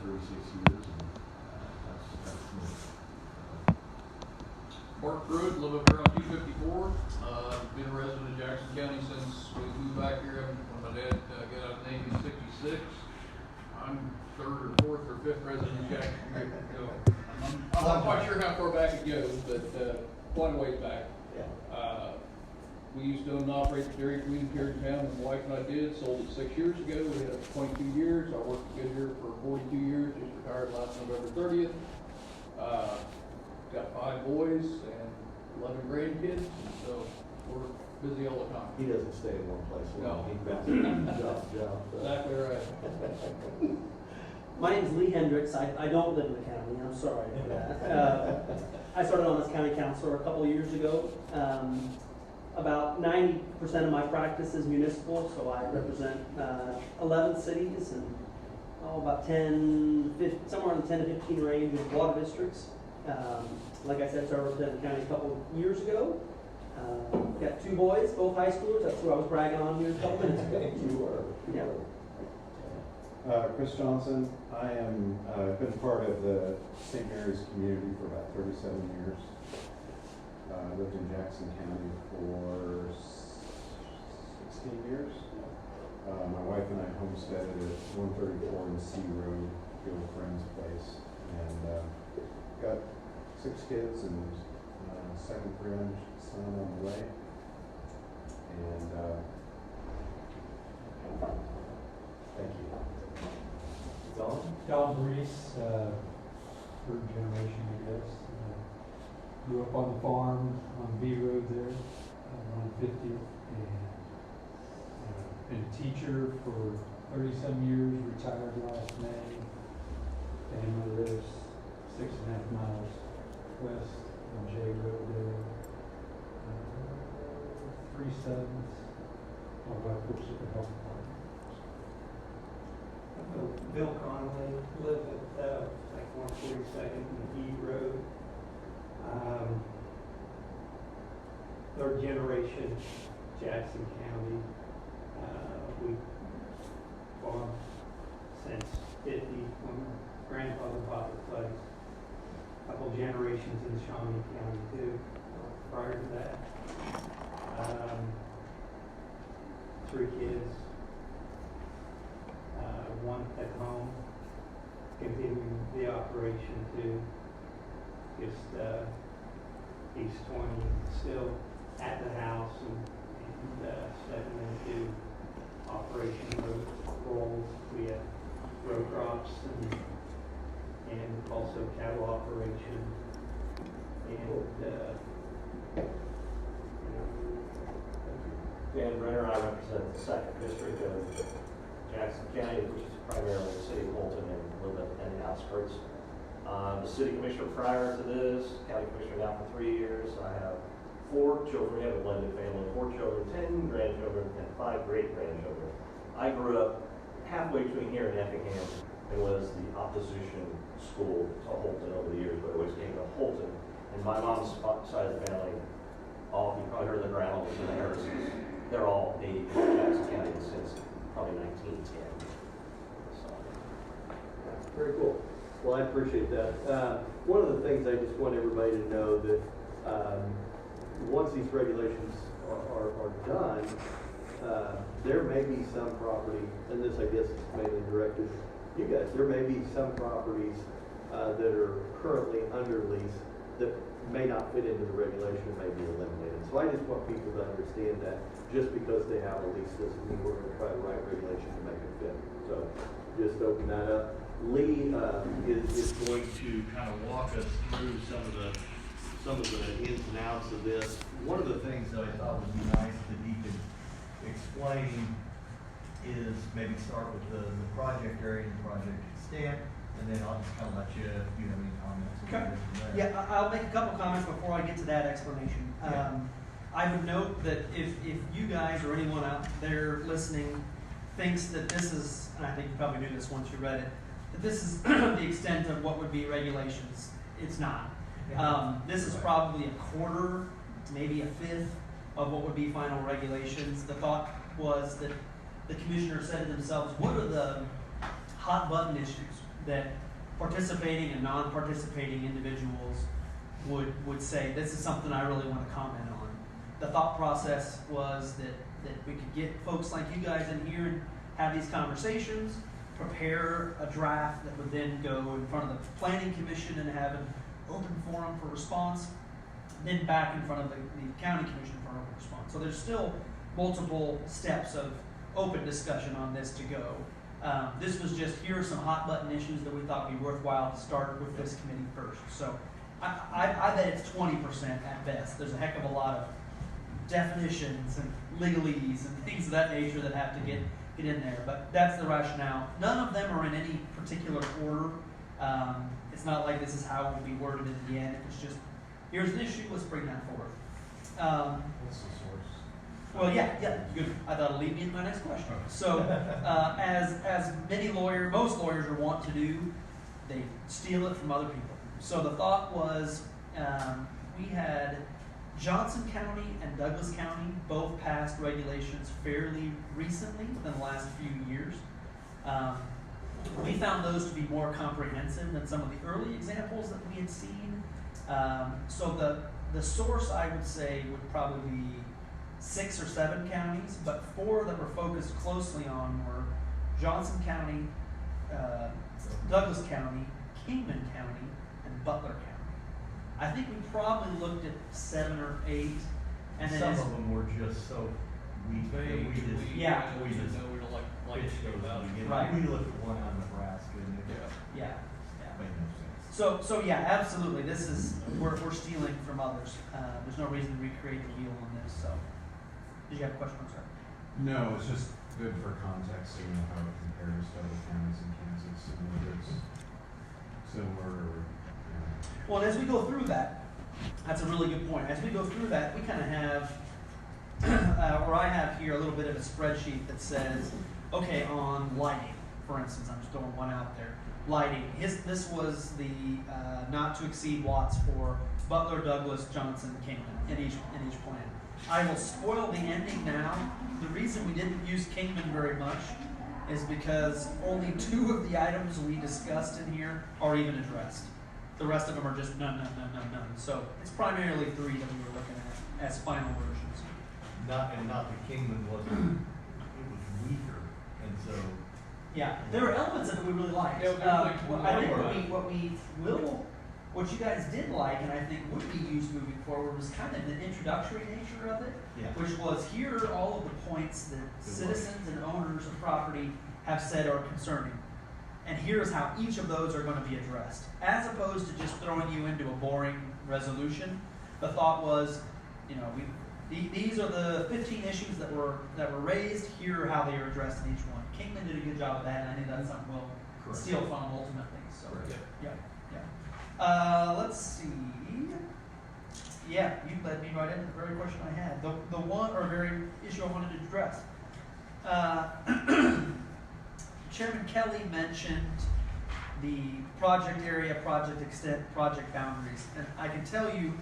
36 years, and that's me. Mark Pruett, live up here on 254. Been a resident of Jackson County since we moved back here when my dad got out of the Navy in '66. I'm third or fourth or fifth resident of Jackson County. So I'm not quite sure how far back it goes, but quite a ways back. We used to own and operate the Dairy Queen here in town, and my wife and I did. Sold it 6 years ago. We had it for 22 years. I worked good here for 42 years. Just retired last November 30th. Got 5 boys and 11 grandkids, so we're busy all the time. He doesn't stay in one place long. No. He bounces job. Exactly right. My name is Lee Hendricks. I don't live in the county. I'm sorry for that. I started on as county counselor a couple of years ago. About 90% of my practice is municipal, so I represent 11 cities and about 10, 15, somewhere in the 10 to 15 range of water districts. Like I said, so I represented the county a couple of years ago. Got 2 boys, both high schoolers. That's who I was bragging on here a couple minutes ago. You were. Yeah. Chris Johnson. I am been part of the St. Mary's community for about 37 years. Lived in Jackson County for 16 years. My wife and I homesteaded at 134 in Sea Road, to a friend's place, and got 6 kids and second grandson on the way. And thank you. Don Brees, third generation, I guess. Grew up on the farm on B Road there, on 50th, and been a teacher for 30-some years, retired last May. Family lives 6.5 miles west on J Road there. 3 sons. My wife works at the health department. Bill Connelly, live at like 142nd and E Road. Third generation Jackson County. We farmed since 50 when my grandfather bought the place. A couple generations in Shawnee County too, prior to that. 3 kids. 1 at home, continuing the operation too. Just he's 20, still at the house and stepping into operation roles. We have row crops and also cattle operation. And Dan Brenner, I represent the 2nd District of Jackson County, which is primarily the city of Holton and a little bit in the outskirts. The city commissioner prior to this, county commissioner now for 3 years. I have 4 children. We have a blended family, 4 children, 10 grandchildren, and 5 great-grandchildren. I grew up halfway between here and Effingham and was the opposition school to Holton over the years, but it always came to Holton. And my mom's side of the family, you probably heard of the Grounds and the Harrisons. They're all native to Jackson County since probably 1910. So. Very cool. Well, I appreciate that. One of the things I just want everybody to know that once these regulations are done, there may be some property, and this I guess is mainly directed to you guys, there may be some properties that are currently under lease that may not fit into the regulation and may be eliminated. So I just want people to understand that just because they have a lease doesn't mean we're going to try to write regulation to make it fit. So just open that up. Lee is going to kind of walk us through some of the ins and outs of this. One of the things that I thought would be nice that he could explain is maybe start with the project area and project extent, and then I'll just kind of let you, if you have any comments. Okay. Yeah, I'll make a couple comments before I get to that explanation. I would note that if you guys or anyone out there listening thinks that this is, and I think you probably knew this once you read it, that this is the extent of what would be regulations, it's not. This is probably a quarter, maybe a fifth of what would be final regulations. The thought was that the commissioner said to themselves, what are the hot button issues? that participating and non-participating individuals would say, this is something I really want to comment on. The thought process was that we could get folks like you guys in here and have these conversations, prepare a draft that would then go in front of the planning commission and have an open forum for response, then back in front of the county commission for an open response. So there's still multiple steps of open discussion on this to go. This was just, here are some hot button issues that we thought would be worthwhile to start with this committee first. So I bet it's 20% at best. There's a heck of a lot of definitions and legalese and things of that nature that have to get in there, but that's the rationale. None of them are in any particular order. It's not like this is how it will be worded in the end. It's just, here's an issue, let's bring that forward. What's the source? Well, yeah, good. I thought it'd lead me into my next question. So, as most lawyers are wont to do, they steal it from other people. So the thought was, we had Johnson County and Douglas County both passed regulations fairly recently, within the last few years. We found those to be more comprehensive than some of the early examples that we had seen. So the source, I would say, would probably be 6 or 7 counties, but 4 that were focused closely on were Johnson County, Douglas County, Kingman County, and Butler County. I think we probably looked at 7 or 8, and then Some of them were just so weak that we just, Yeah. We just know we don't like pitched to those about out it. again. Right. We looked at one on Nebraska and it Yeah. made no sense. So yeah, absolutely. This is we're stealing from others. There's no reason to recreate the wheel on this. So, did you have a question, sir? No, it's just good for context, so you know how it compares to other counties in Kansas and whether it's similar or, Well, as we go through that, that's a really good point. As we go through that, we kind of have, or I have here a little bit of a spreadsheet that says, okay, on lighting, for instance, I'm just throwing one out there. Lighting. This was the not to exceed watts for Butler, Douglas, Johnson, Kingman in each plan. I will spoil the ending now. The reason we didn't use Kingman very much is because only 2 of the items we discussed in here are even addressed. The rest of them are just none. So it's primarily 3 that we were looking at as final versions. Not the Kingman wasn't, it was weaker, and so. Yeah, there were elements of it we really liked. Yeah, there were things we I think liked. what you guys did like, and I think would be used moving forward, was kind of the introductory nature of it, Yeah. which was here are all of the points that citizens and owners of property have said are concerning. And here's how each of those are going to be addressed. As opposed to just throwing you into a boring resolution, the thought was, these are the 15 issues that were raised, here are how they are addressed in each one. Kingman did a good job of that, and I think that's something we'll steal from them ultimately. So, Correct. yeah. Let's see. Yeah, you led me right into the very question I had. The one, or very issue I wanted to address. Chairman Kelly mentioned the project area, project extent, project boundaries. And I can tell you,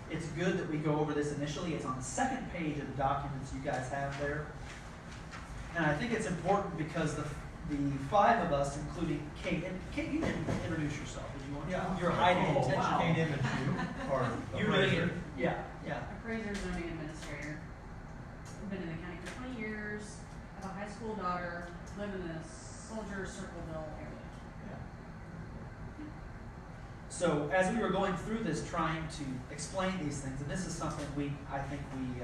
it's good that we go over this initially. It's on the 2nd page of the documents you guys have there. And I think it's important because the 5 of us, including Kate, and Kate, you didn't introduce yourself, did you want to? Yeah. You're hiding Oh, attention. wow. Kate Immenschuh, or You're appraiser. really, yeah. Appraiser, zoning administrator. I've been in the county for 20 years, have a high school daughter, live in the Soldier Circleville area. So as we were going through this, trying to explain these things, and this is something I think we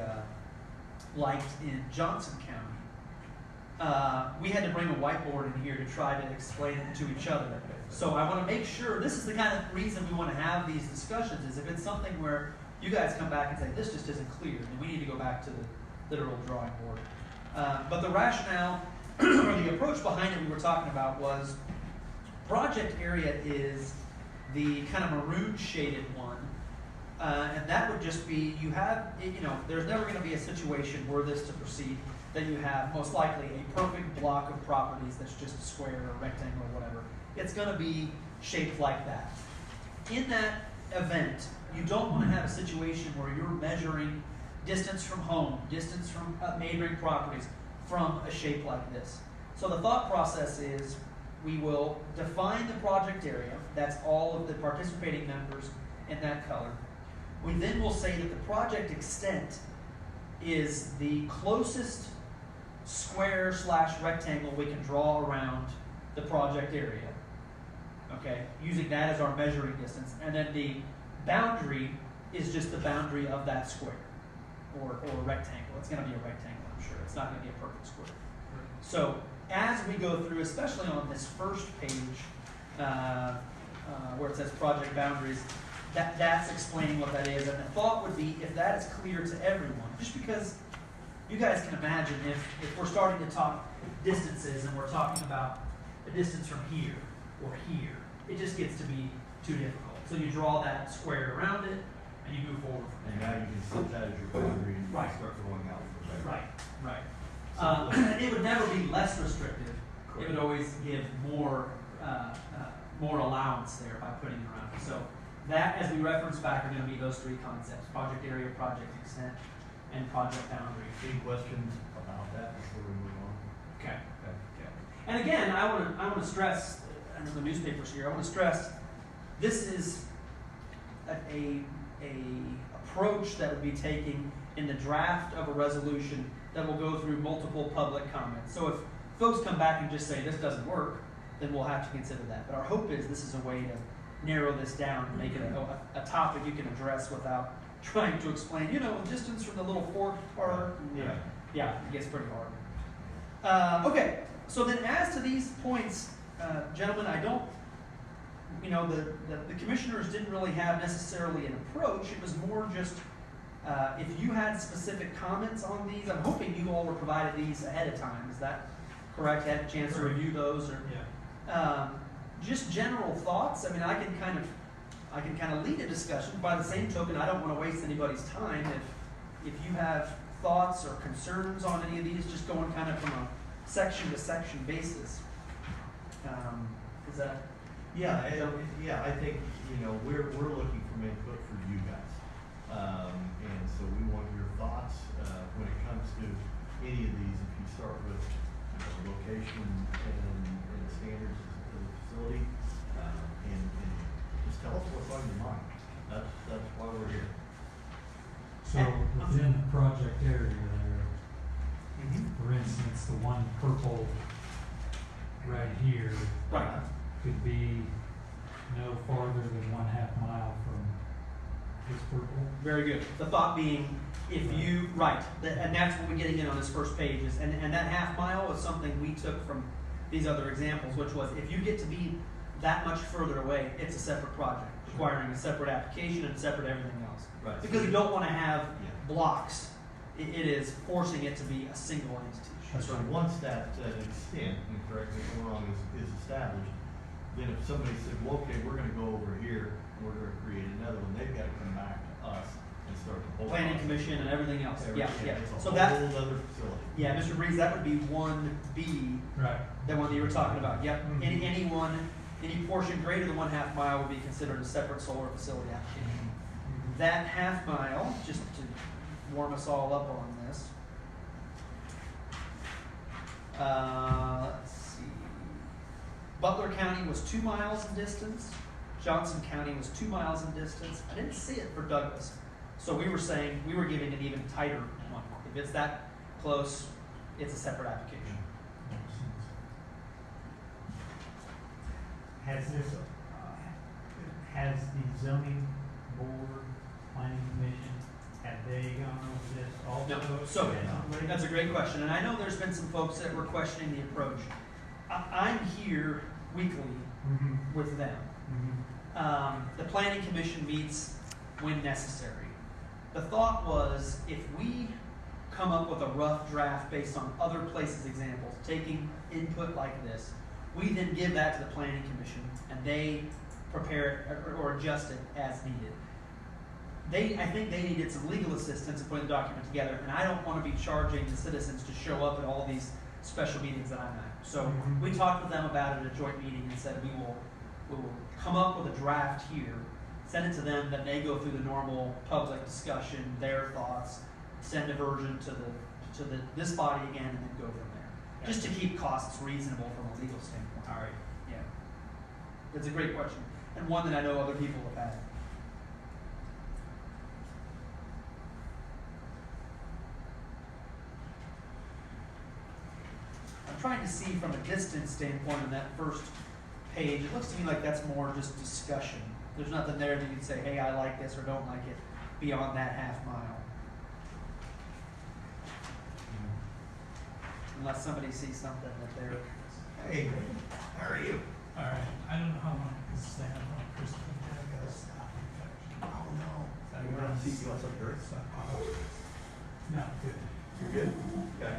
liked in Johnson County, we had to bring a whiteboard in here to try to explain it to each other. So I want to make sure, this is the kind of reason we want to have these discussions, is if it's something where you guys come back and say, this just isn't clear, then we need to go back to the literal drawing board. But the rationale, or the approach behind it we were talking about was, project area is the kind of maroon shaded one, and that would just be, there's never going to be a situation were this to proceed that you have most likely a perfect block of properties that's just a square or rectangle or whatever. It's going to be shaped like that. In that event, you don't want to have a situation where you're measuring distance from home, distance from neighboring properties from a shape like this. So the thought process is, we will define the project area. That's all of the participating members in that color. We then will say that the project extent is the closest square / rectangle we can draw around the project area. Okay, using that as our measuring distance. And then the boundary is just the boundary of that square or rectangle. It's going to be a rectangle, I'm sure. It's not going to be a perfect square. So as we go through, especially on this first page, where it says project boundaries, that's explaining what that is. And the thought would be, if that is clear to everyone, just because you guys can imagine if we're starting to talk distances and we're talking about a distance from here or here, it just gets to be too difficult. So you draw that square around it and you move forward from And there. now you can set that as your boundary and Right. start going out from there. Right. It would never be less restrictive. It would always give more allowance there by putting it around it. So that, as we reference back, are going to be those three concepts: project area, project extent, and project boundary. Any questions about that before we move on? Okay. And again, I want to stress, I know the newspapers here, I want to stress, this is a approach that would be taken in the draft of a resolution that will go through multiple public comments. So if folks come back and just say this doesn't work, then we'll have to consider that. But our hope is this is a way to narrow this down and make it a topic you can address without trying to explain, distance from the little fork part. Yeah, it gets pretty hard. Okay, so then as to these points, gentlemen, I don't, the commissioners didn't really have necessarily an approach. It was more just, if you had specific comments on these, I'm hoping you all were provided these ahead of time. Is that correct? Had a chance to review those? Or, just general thoughts. I mean, I can kind of lead a discussion. By the same token, I don't want to waste anybody's time. If you have thoughts or concerns on any of these, just going kind of from a section to section basis. Is that? Yeah, I think, we're looking for input for you guys. And so we want your thoughts, when it comes to any of these. If you start with location and standards of the facility, and just tell us what's on your mind. That's why we're here. So within the project area there, for instance, the one purple right here Right. could be no farther than 1/2 mile from this purple. Very good. The thought being, if you, and that's what we're getting in on this first page is, and that 1/2 mile is something we took from these other examples, which was if you get to be that much further away, it's a separate project, requiring a separate application and separate everything else. Right. Because you don't want to have blocks. It is forcing it to be a single entity. So once that extent, and correct me if I'm wrong, is established, then if somebody said, well, okay, we're going to go over here, and we're going to create another one, they've got to come back to us and start the whole Planning process. commission and everything else. Yeah. It's a So whole that, other facility. yeah, Mr. Brees, that would be 1B, Right. the one that you were talking about. Yep. Mhm. Any portion greater than 1/2 mile would be considered a separate solar facility application. That 1/2 mile, just to warm us all up on this. Let's see. Butler County was 2 miles in distance. Johnson County was 2 miles in distance. I didn't see it for Douglas. So we were saying, we were giving an even tighter one. If it's that close, it's a separate application. Makes sense. Has the zoning board, planning commission, have they gone over this also? No. So that's a great question, and I know there's been some folks that were questioning the approach. I'm here weekly with them. The planning commission meets when necessary. The thought was, if we come up with a rough draft based on other places' examples, taking input like this, we then give that to the planning commission, and they prepare it or adjust it as needed. I think they needed some legal assistance in putting the document together, and I don't want to be charging the citizens to show up at all these special meetings that I'm at. So we talked with them about it at a joint meeting and said we will come up with a draft here, send it to them, that they go through the normal public discussion, their thoughts, send a version to this body again, and then go from there. Just to keep costs reasonable from a legal standpoint. All right. It's a great question, and one that I know other people have had. I'm trying to see from a distance standpoint on that first page. It looks to me like that's more just discussion. There's nothing there that you can say, hey, I like this or don't like it beyond that half mile. Unless somebody sees something that they're. Hey, how are you? All right, I don't know how long this is saying, I'm on Christmas, I gotta stop infection. Oh, no. I You want to see, you want some dirt? No, good. You're good? Okay.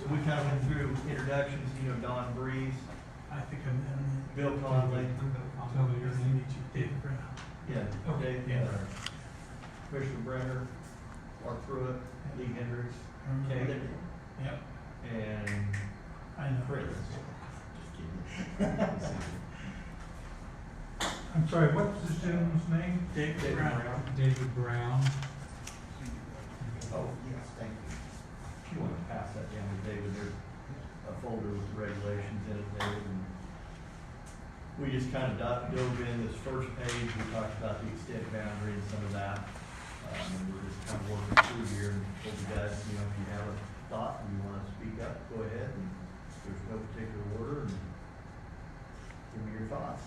So we kind of went through introductions, you know, Don Brees, I think I'm in. Bill Conley. Totally, nice to meet you, David Brenner. Yeah, Okay, Dave, yeah. Commissioner Brenner, Mark Pruett, Lee Hendricks, Kate, Yep, and I know. Chris. Just kidding. I'm sorry, what's this gentleman's name? David Brown. David Brown. Oh, yes, thank you. If you want to pass that down to David, there's a folder with the regulations in it, David, and we just kind of dove in this first page, we talked about the extent boundary and some of that. And we're just kind of working through here and told you guys, you know, if you have a thought and you want to speak up, go ahead, and there's no particular order, and give me your thoughts.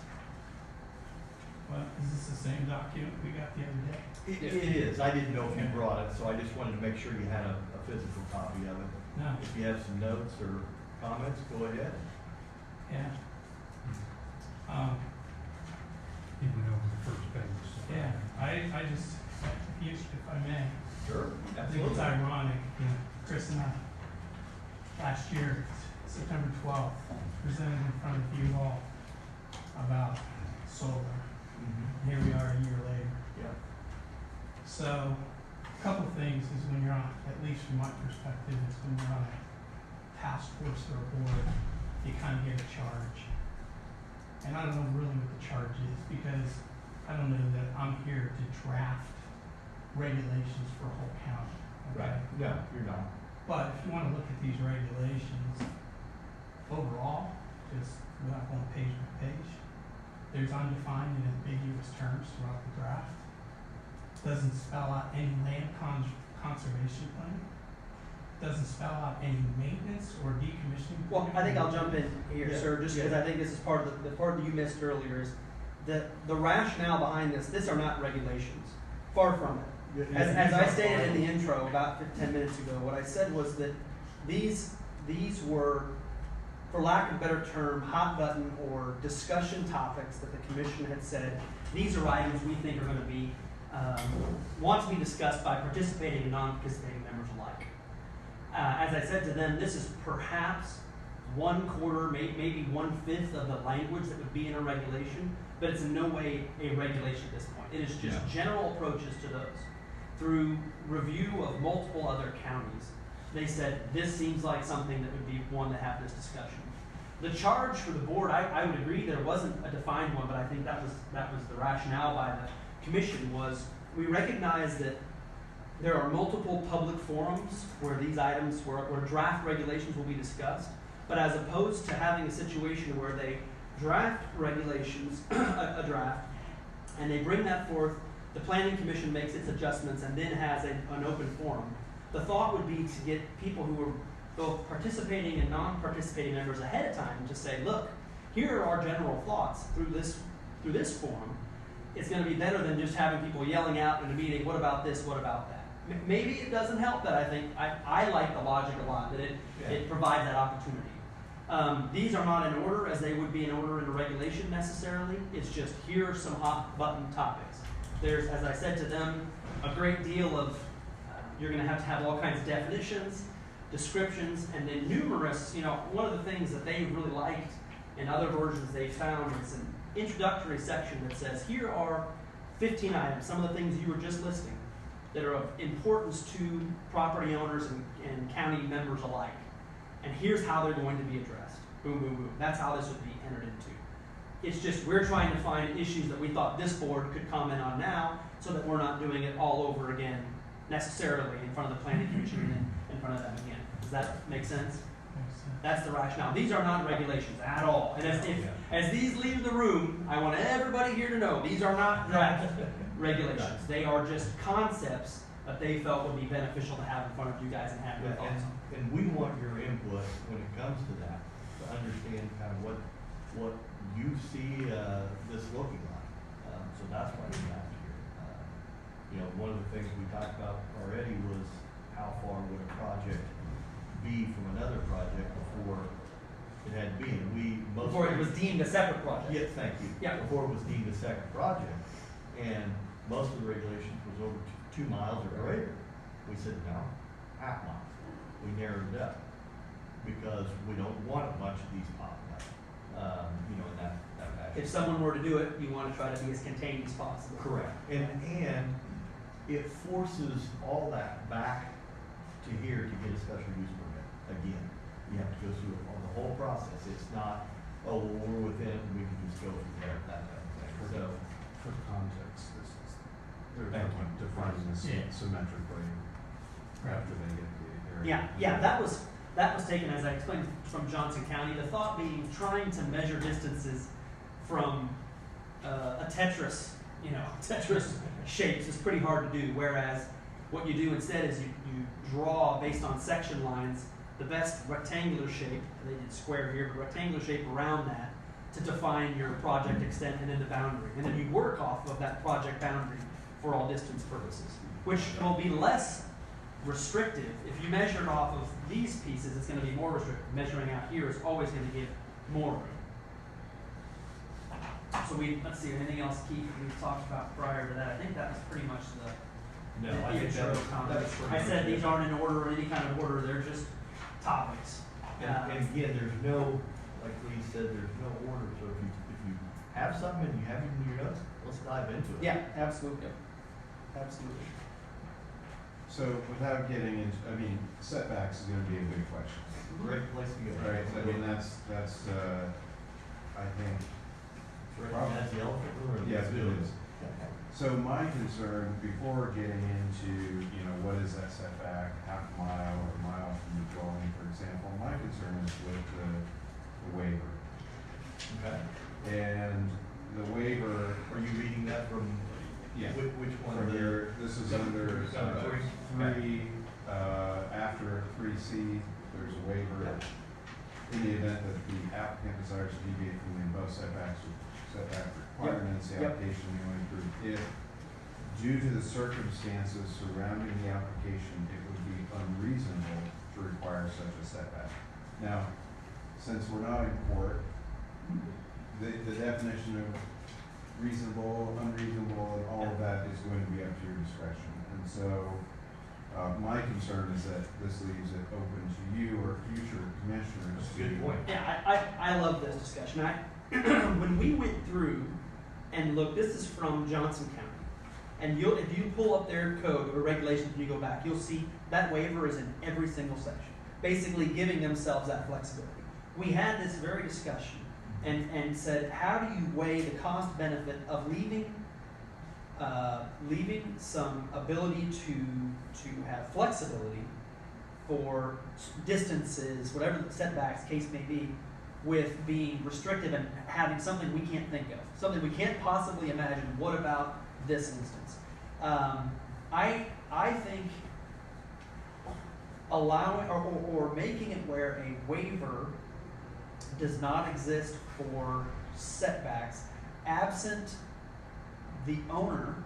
Well, is this the same document we got the other day? It is, I didn't know if you brought it, so I just wanted to make sure you had a physical copy of it. No, If you have some notes or comments, go ahead. yeah. He went over the first page. So. Yeah, I just, if I may, Sure. I think it's ironic, you know, Chris and I, last year, September 12th, presented in front of you all about solar. Here we are a year later. Yeah. So, a couple things is when you're on, at least from my perspective, is when you're on a task force or a board, you kind of get a charge. And I don't know really what the charge is, because I don't know that I'm here to draft regulations for a whole county. Okay? Right, no, you're not. But if you want to look at these regulations overall, just without going page by page, there's undefined and ambiguous terms throughout the draft. Doesn't spell out any land conservation plan. Doesn't spell out any maintenance or decommissioning. Well, I think I'll jump in here, Yeah. sir, just because I think this is part of the part that you missed earlier is that the rationale behind this are not regulations. Far from it. As I stated in the intro about 10 minutes ago, what I said was that these were, for lack of a better term, hot button or discussion topics that the commission had said, these are items we think are going to be, want to be discussed by participating and non-participating members alike. As I said to them, this is perhaps 1/4, maybe 1/5 of the language that would be in a regulation, but it's in no way a regulation at this point. It is just general approaches to those. Through review of multiple other counties, they said this seems like something that would be one to have this discussion. The charge for the board, I would agree there wasn't a defined one, but I think that was the rationale by the commission was we recognize that there are multiple public forums where these items, where draft regulations will be discussed, but as opposed to having a situation where they draft regulations, a draft, and they bring that forth, the planning commission makes its adjustments and then has an open forum. The thought would be to get people who are both participating and non-participating members ahead of time to say, look, here are our general thoughts through this forum. It's going to be better than just having people yelling out in a meeting, what about this, what about that? Maybe it doesn't help that I like the logic a lot, that it provides that opportunity. These are not in order as they would be in order in a regulation necessarily. It's just here are some hot button topics. There's, as I said to them, a great deal of, you're going to have all kinds of definitions, descriptions, and then numerous, one of the things that they really liked in other versions they found is an introductory section that says, here are 15 items, some of the things you were just listing, that are of importance to property owners and county members alike. And here's how they're going to be addressed. Boom, boom, boom. That's how this would be entered into. It's just we're trying to find issues that we thought this board could comment on now so that we're not doing it all over again necessarily in front of the planning commission and in front of them again. Does that make sense? That's the rationale. These are not regulations at all. And as these leave the room, I want everybody here to know, these are not draft regulations. They are just concepts that they felt would be beneficial to have in front of you guys and have your thoughts on. And we want your input when it comes to that, to understand kind of what you see, this looking like. So that's why we have here. You know, one of the things we talked about already was how far would a project be from another project before it had to be, and Before it was deemed a separate project. Yes, thank you. Yeah. Before it was deemed a second project, and most of the regulations was over 2 miles or greater. We said no, half mile. We narrowed it up because we don't want a bunch of these popping up. You know, in that fashion. If someone were to do it, you want to try to be as contained as possible. Correct. And it forces all that back to here to get a special use permit. Again, you have to go through on the whole process. It's not, oh, well, we're within it, we can just go from there, that type of thing. So, For context, this is, they're Thank you. defining this Yeah. symmetrically after they get the area. Yeah, that was taken, as I explained, from Johnson County. The thought being trying to measure distances from a Tetris, Tetris shapes is pretty hard to do. Whereas what you do instead is you draw based on section lines the best rectangular shape. They did square here, but rectangular shape around that to define your project extent and then the boundary. And then you work off of that project boundary for all distance purposes, which will be less restrictive. If you measure it off of these pieces, it's going to be more restrictive. Measuring out here is always going to give more room. So let's see, anything else, Keith, we've talked about prior to that? I think that was pretty much the I think intro comments. I said these aren't in order or any kind of order, they're just topics. And again, there's no, like Lee said, there's no order. So if you have something and you have it in your notes, let's dive into it. Yeah, absolutely. Absolutely. So without getting into, setbacks is gonna be a big question. Great place to go. Right, that's, I think, Recognize the elephant in the room. yes, it is. So my concern, before getting into, what is that setback, half a mile or a mile from the dwelling, for example, my concern is with the waiver. Okay. And the waiver, Are you reading that from? yeah, Which one? from your, this is under Number three, after 3C, there's a waiver. In the event that the applicant desires to deviate from the above setback requirements, the application may only approve if, due to the circumstances surrounding the application, it would be unreasonable to require such a setback. Now, since we're not in court, the definition of reasonable, unreasonable, and all of that is going to be up to your discretion. And so, my concern is that this leaves it open to you or future commissioners. That's a good point. Yeah, I love this discussion. When we went through and look, this is from Johnson County, and if you pull up their code or regulations and you go back, you'll see that waiver is in every single section, basically giving themselves that flexibility. We had this very discussion and said, how do you weigh the cost benefit of leaving some ability to have flexibility for distances, whatever the setbacks case may be, with being restrictive and having something we can't think of, something we can't possibly imagine. What about this instance? I think allowing or making it where a waiver does not exist for setbacks, absent the owner,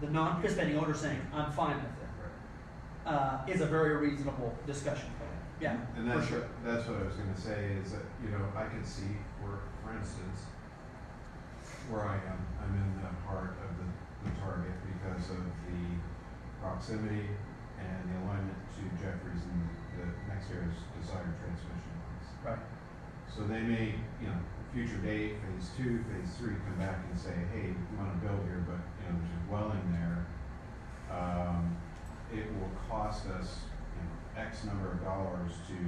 the non-participating owner saying, I'm fine with it, is a very reasonable discussion point. Yeah, And that's what I was gonna say is that, I could see for instance, where I am, I'm in the heart of the target because of the proximity and the alignment to Jeffries and the next area's desired transmission lines. right. So they may, future date, phase 2, phase 3, come back and say, hey, we want to build here, but, there's a dwelling there. It will cost us, X number of dollars to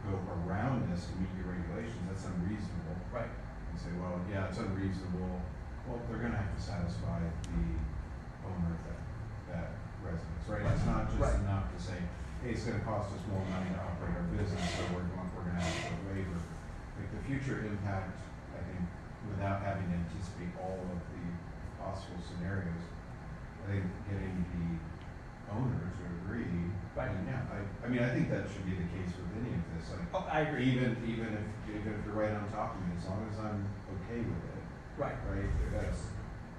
go around this to meet your regulations. That's unreasonable. Right. And say, well, yeah, it's unreasonable. Well, they're going to have to satisfy the owner of that residence, right? It's not just Right. enough to say, hey, it's gonna cost us more money to operate our business, so we're gonna ask for a waiver. Like the future impact, I think, without having to anticipate all of the possible scenarios, I think getting the owners to agree. Right. And yeah, I mean, I think that should be the case with any of this, like. Oh, I agree. Even if you're right on top of me, as long as I'm okay with it. Right. Right,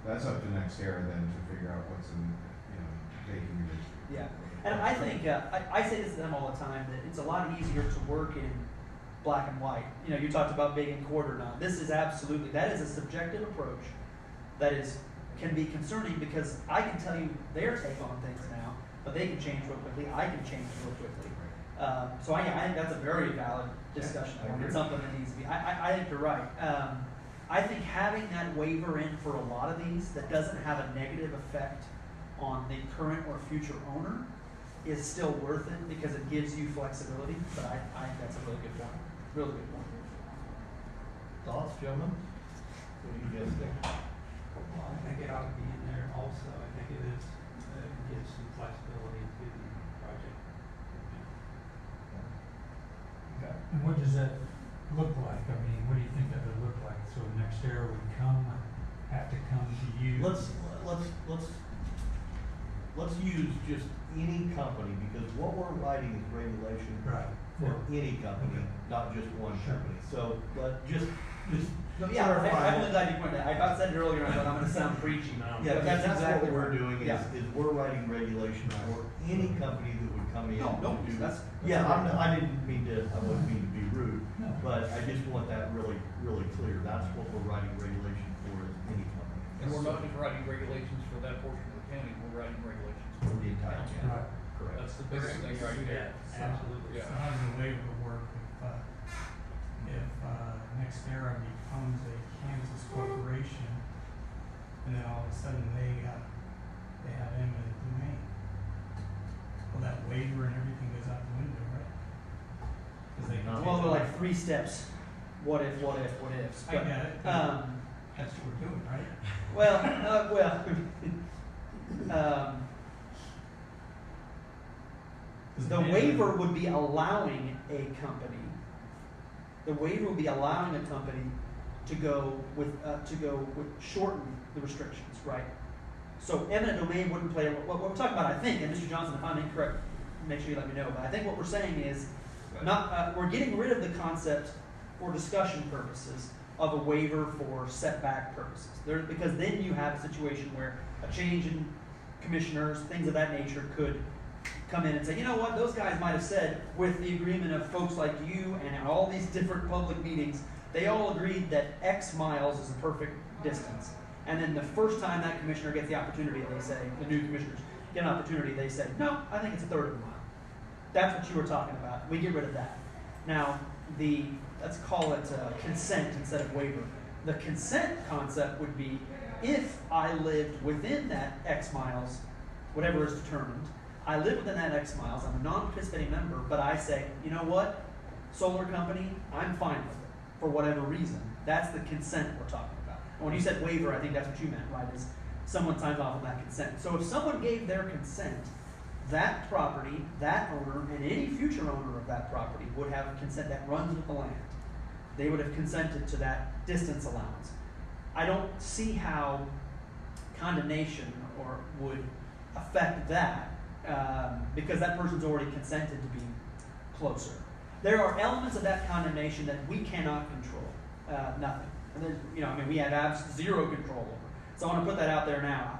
that's up to NextEra then to figure out what's in, taking the. Yeah, and I think, I say this to them all the time, that it's a lot easier to work in black and white. You know, you talked about being in court or not. This is absolutely, that is a subjective approach that can be concerning, because I can tell you their take on things now, but they can change real quickly, I can change real quickly. So I think that's a very valid discussion, I agree. it's something that needs to be, I think you're right. I think having that waiver in for a lot of these that doesn't have a negative effect on the current or future owner is still worth it, because it gives you flexibility, but I think that's a really good point, really good point. Thoughts, gentlemen? What do you guys think? Well, I think it ought to be in there also. I think it is, gives some flexibility to the project. Okay. And what does that look like? I mean, what do you think that would look like? So NextEra would have to come to you? Let's use just any company, because what we're writing is regulation Right. for any company, not just one Sure. company. So, just Yeah, clarify. I'm really glad you pointed that. I said it earlier, but I'm gonna sound preachy. Yeah, But that's exactly what we're right. doing, Yeah. is we're writing regulations for any company that would come in. No, to do- that's Yeah, great. I didn't mean to, I wouldn't mean to be rude, No. but I just want that really, really clear. That's what we're writing regulation for, is any company. And we're not just writing regulations for that portion of the county, we're writing regulations for For the entire county. county. Right. Correct. That's the biggest thing right there. Absolutely. Yeah. So how does the waiver work if NextEra becomes a Kansas corporation, and then all of a sudden they have eminent domain? Well, that waiver and everything goes out the window, right? 'Cause they can Well, take they're it. like 3 steps. What if, what if, what ifs. I But, get it, but that's what we're doing, right? The waiver would be allowing a company. The waiver would be allowing a company to go with shorten the restrictions, right? So eminent domain wouldn't play. What we're talking about, I think, and Mr. Johnson, if I'm incorrect, make sure you let me know. But I think what we're saying is, we're getting rid of the concept for discussion purposes of a waiver for setback purposes. Because then you have a situation where a change in commissioners, things of that nature, could come in and say, you know what, those guys might have said, with the agreement of folks like you and at all these different public meetings, they all agreed that X miles is the perfect distance. And then the first time that commissioner gets the opportunity, they say, the new commissioners get an opportunity, they say, no, I think it's a third of a mile. That's what you were talking about. We get rid of that. Now, let's call it consent instead of waiver. The consent concept would be, if I lived within that X miles, whatever is determined, I live within that X miles, I'm a non-participating member, but I say, you know what, solar company, I'm fine with it, for whatever reason. That's the consent we're talking about. And when you said waiver, I think that's what you meant, right, is someone signs off on that consent. So if someone gave their consent, that property, that owner, and any future owner of that property would have consent that runs with the land. They would have consented to that distance allowance. I don't see how condemnation would affect that, because that person's already consented to be closer. There are elements of that condemnation that we cannot control, nothing. And we have zero control over. So I want to put that out there now.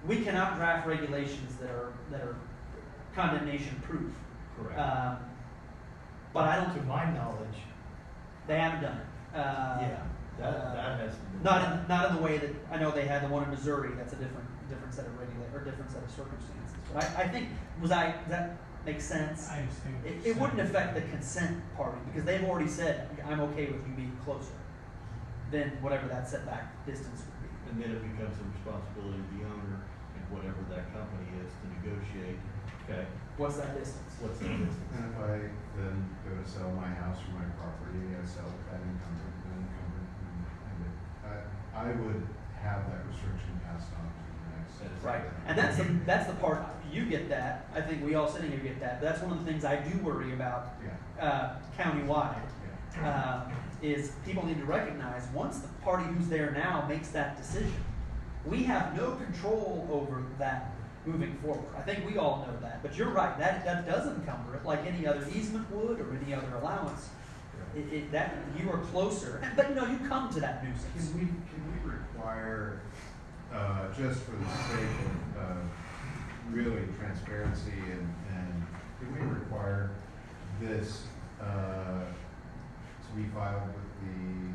We cannot draft regulations that are condemnation proof. Correct. But I don't. To my knowledge, They haven't done it. that has to be. Not in the way that I know they had the one in Missouri. That's a different set of different set of circumstances. But I think does that make sense? I understand what It you're wouldn't saying. affect the consent party, because they've already said, I'm okay with you being closer than whatever that setback distance would be. And then it becomes the responsibility of the owner and whatever that company is to negotiate, okay, What's that distance? what's the distance? And if I then go to sell my house or my property, I sell it at encumbered, and I would have that restriction passed on to the next. Right, and that's the part, you get that, I think we all sitting here get that, but that's one of the things I do worry about, countywide, is people need to recognize, once the party who's there now makes that decision, we have no control over that moving forward. I think we all know that, but you're right, that does encumber it, like any other easement would, or any other allowance. That you are closer, but you know, you come to that nuisance. Can we require, just for the sake of really transparency and can we require this to be filed with the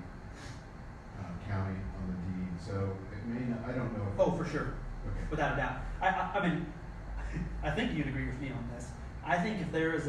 county on the deed? So it may not, I don't know. Oh, for sure, Okay. without a doubt. I mean, I think you'd agree with me on this. I think if there is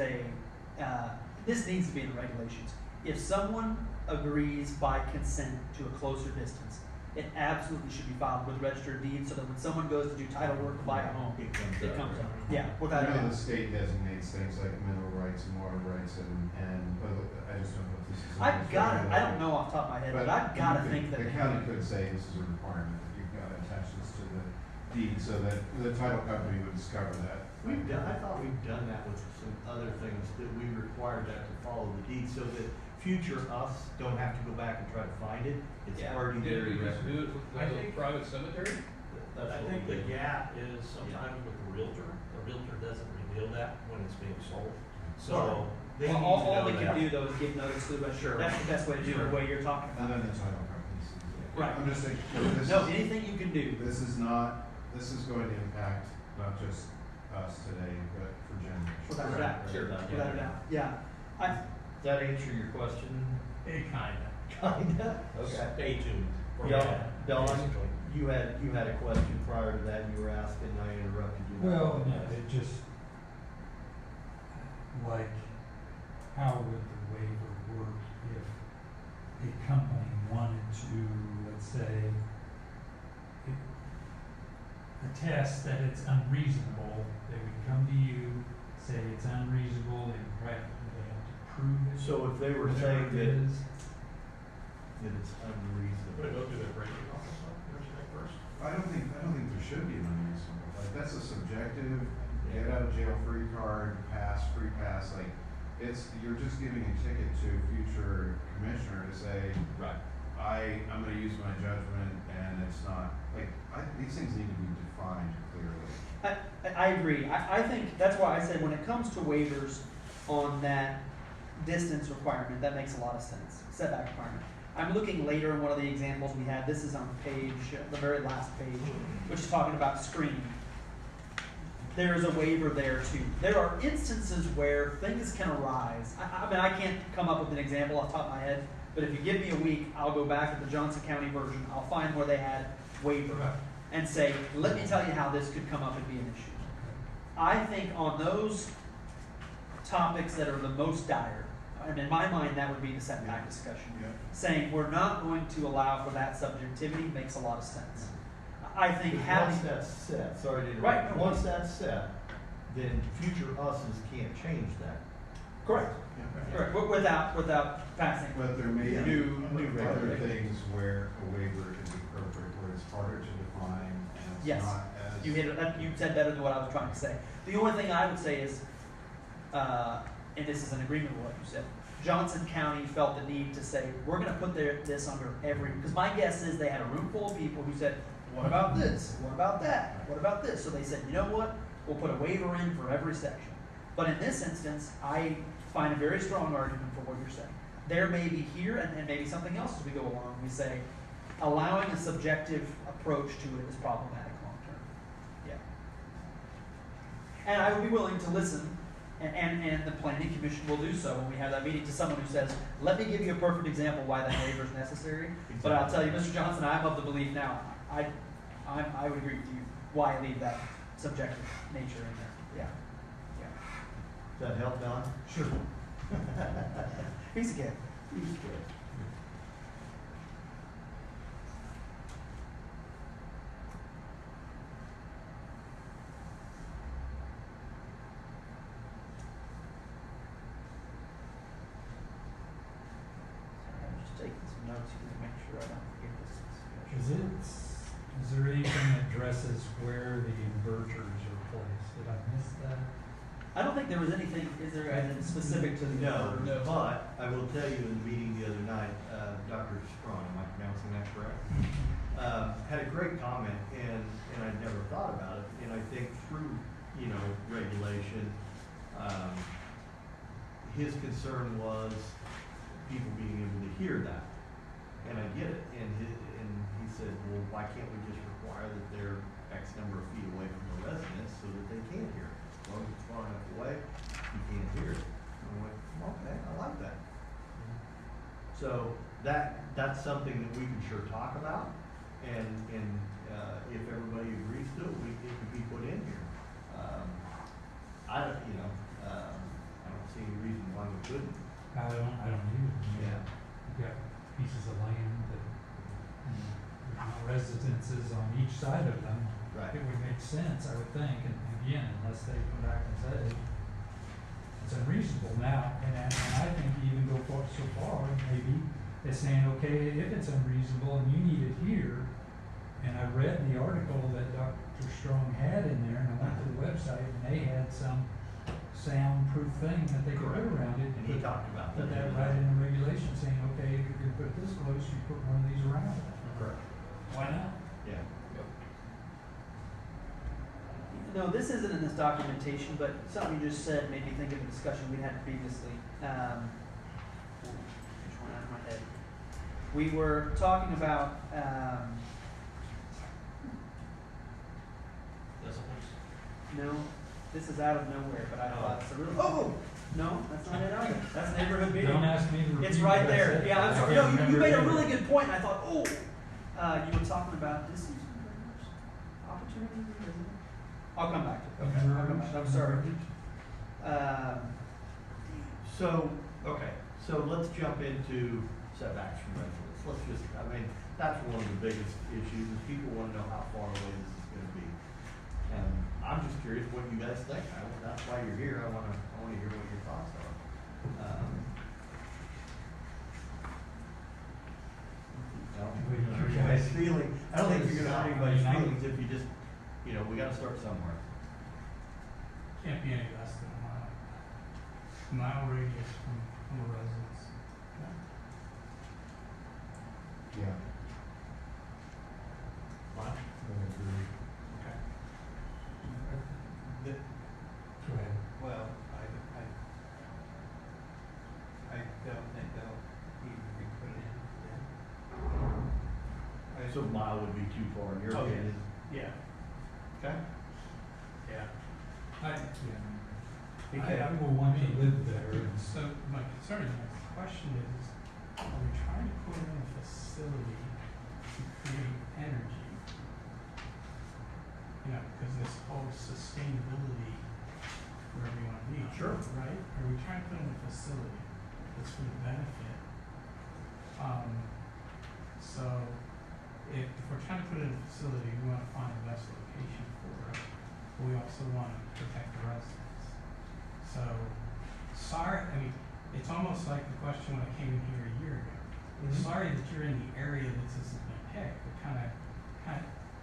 this needs to be in the regulations. If someone agrees by consent to a closer distance, it absolutely should be filed with the register of deeds so that when someone goes to do title work to buy a home, it comes up. Yeah, without a I know doubt. the state designates things like mineral rights and water rights and I just don't know if this is. I've got it, I don't know off the top of my head, but I've got to think that. The county could say this is a requirement, that you've got to attach this to the deed so that the title company would discover that. I thought we've done that with some other things, that we required that to follow the deed, so that future us don't have to go back and try to find it. It's already there. Did we just do it with the private cemetery? I think the gap is sometimes with the realtor doesn't reveal that when it's being sold. So they need to All know we that. can do though is give notice to the register. That's the best way to do it, the way you're talking And about. then the title company sees it. Right. I'm just saying, No, anything you can do. this is going to impact not just us today, but for generations. Without a doubt. Sure. Without a doubt. Yeah. Does that answer your question? It kinda. Kinda. Okay. Stay tuned. for Yeah, that, Don, basically. you had a question prior to that, you were asking, and I interrupted you. Well, no, it just, like, how would the waiver work if a company wanted to, let's say, attest that it's unreasonable, they would come to you, say it's unreasonable, they would have to prove it. So if they were whatever saying it that is. it's unreasonable. Would it go through the appraising office first? I don't think there should be an unreasonable, like, that's a subjective, get out of jail free card, free pass, like, you're just giving a ticket to a future commissioner to say, Right. I'm gonna use my judgment, and it's not, like, these things need to be defined clearly. I agree. I think that's why I said when it comes to waivers on that distance requirement, that makes a lot of sense. Setback requirement. I'm looking later in one of the examples we had. This is on the very last page, which is talking about screening. There is a waiver there too. There are instances where things can arise. I mean, I can't come up with an example off the top of my head, but if you give me a week, I'll go back to the Johnson County version. I'll find where they had waiver and say, let me tell you how this could come up and be an issue. I think on those topics that are the most dire, and in my mind, that would be the setback discussion. Yeah. Saying we're not going to allow for that subjectivity makes a lot of sense. I think Because having once that's set, sorry to interrupt. Right, no, Once that's set, then future uses can't change that. correct, correct, without passing. But there may Yeah. be New other regulations. things where a waiver is appropriate, where it's harder to define, and it's Yes. not as. You hit it. You said better than what I was trying to say. The only thing I would say is, and this is in agreement with what you said, Johnson County felt the need to say, we're going to put this under every, because my guess is they had a room full of people who said, what about this? What about that? What about this? So they said, you know what? We'll put a waiver in for every section. But in this instance, I find a very strong argument for what you're saying. There may be here and maybe something else as we go along. We say, allowing a subjective approach to it is problematic long term. Yeah. And I would be willing to listen, and the planning commission will do so when we have that meeting, to someone who says, let me give you a perfect example why that waiver is necessary. But I'll tell you, Mr. Johnson, I'm of the belief now, I would agree with you, why leave that subjective nature in there. Yeah. Yeah. Does that help, Don? Sure. He's a kid. He's good. Sorry, I'm just taking some notes here to make sure I don't forget this discussion. Is it Is there anything that addresses where the inverters are placed? Did I miss that? I don't think there was anything, is there, anything specific to the No, inverter? but I will tell you in the meeting the other night, Dr. Strawn, am I pronouncing that correct? Had a great comment, and I'd never thought about it, and I think through, regulation, his concern was people being able to hear that, and I get it, and he said, well, why can't we just require that they're X number of feet away from the residence so that they can hear it? As long as it's far enough away, you can't hear it. And I'm like, okay, I like that. So that's something that we can sure talk about, and if everybody agrees to it, it could be put in here. I don't see any reason why we couldn't. I don't either. Yeah. You've got pieces of land that, there's not residences on each side of them. Right. It would make sense, I would think, and again, unless they come back and say it's unreasonable now, and I think even go so far, maybe, as saying, okay, if it's unreasonable and you need it here, and I read the article that Dr. Strong had in there, and I went to the website, and they had some soundproof thing that they could put around it. And he talked about Put that. that right in the regulation, saying, okay, if you're gonna put it this close, you put one of these around it. Correct. Why not? Yeah. No, this isn't in this documentation, but something you just said made me think of a discussion we had previously. Which one out of my head? We were talking about, no, this is out of nowhere, but I thought it's a really, no, that's not it either. That's neighborhood meeting. Don't ask me to repeat. It's right what I there. said. Yeah, I'm I sorry. can't No, you remember made a either. really good point, and I thought, you were talking about distance converters, opportunity, isn't it? I'll come back to it. Okay, I'll come back. I'm sorry. So let's jump into setbacks from residents. That's one of the biggest issues, is people want to know how far away this is gonna be. And I'm just curious what you guys think. That's why you're here. I wanna hear what your thoughts are. I don't think you're gonna hurt anybody's feelings. I don't think you're gonna hurt anybody's feelings if you just, we gotta start somewhere. Can't be any less than a mile radius from a residence. Yeah. Wow. I agree. Okay. Go ahead. Well, I don't think they'll even be put in yet. So a mile would be too far in your Oh, opinion. Yeah, Okay? yeah. I will want to live there. So my concern, my question is, are we trying to put in a facility to create energy? Because this whole sustainability, wherever you want to be. Sure. Right? Are we trying to put in a facility that's for the benefit? So if we're trying to put in a facility, we want to find the best location for it, but we also want to protect the residents. So, it's almost like the question when I came in here a year ago. Sorry that you're in the area that this has been picked, but kind of,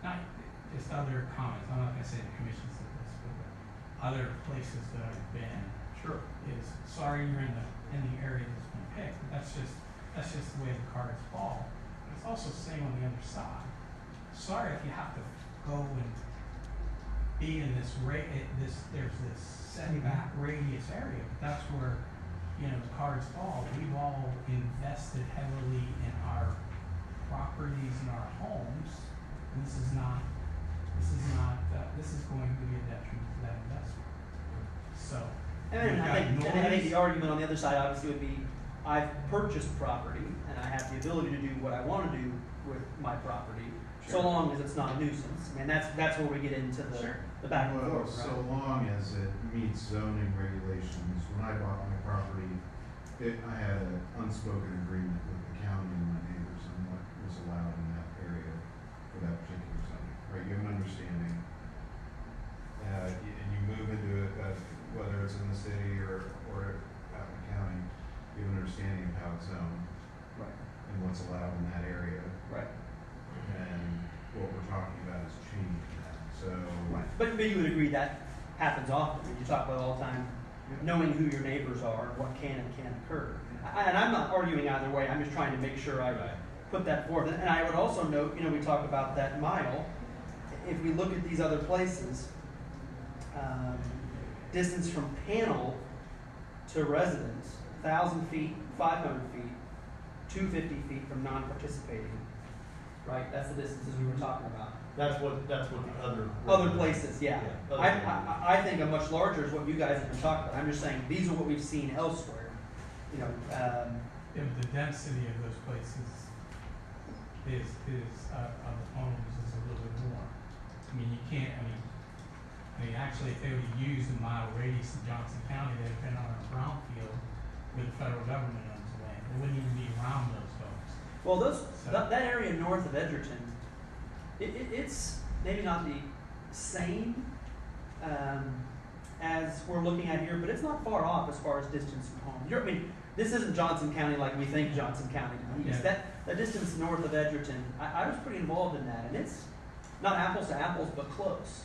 not just other comments, I'm not gonna say the commission said this, but other places that I've been. Sure. Is, sorry you're in the area that's been picked, but that's just the way the cards fall. But it's also the same on the other side. Sorry if you have to go and be in this there's this setback radius area, but that's where, the cards fall. We've all invested heavily in our properties and our homes, and this is going to be a detriment to that investment. So, And we've I think got the argument on the other side obviously would be, I've purchased property and I have the ability to do what I want to do with my property, so long as it's not a nuisance. I mean, that's where we get into the back and Well, forth, so right? long as it meets zoning regulations. When I bought my property, I had an unspoken agreement with the county and my neighbors on what was allowed in that area for that particular zoning, right? You have an understanding. And you move into it, whether it's in the city or out in the county, you have an understanding of how it's zoned Right. and what's allowed in that area. Right. And what we're talking about is changing that, so. But you would agree that happens often, when you talk about all the time, knowing who your neighbors are and what can and can't occur. And I'm not arguing either way, I'm just trying to make sure I put that forth. And I would also note, we talk about that mile, if we look at these other places, distance from panel to residence, 1,000 feet, 500 feet, 250 feet from non-participating, right? That's the distances we were talking about. That's what the other. Other places, yeah. Yeah, other I think a much larger is what you guys have been talking about. I'm just saying, these are what we've seen elsewhere. The density of those places is of the homes is a little bit more. I mean, you can't, actually, if they would have used a mile radius in Johnson County, they'd have been on a brownfield where the federal government owns the land. They wouldn't even be around those folks. Well, that area north of Edgerton, it's maybe not the same as we're looking at here, but it's not far off as far as distance from home. This isn't Johnson County like we think Johnson County to be. Yeah. That distance north of Edgerton, I was pretty involved in that, and it's not apples to apples, but close.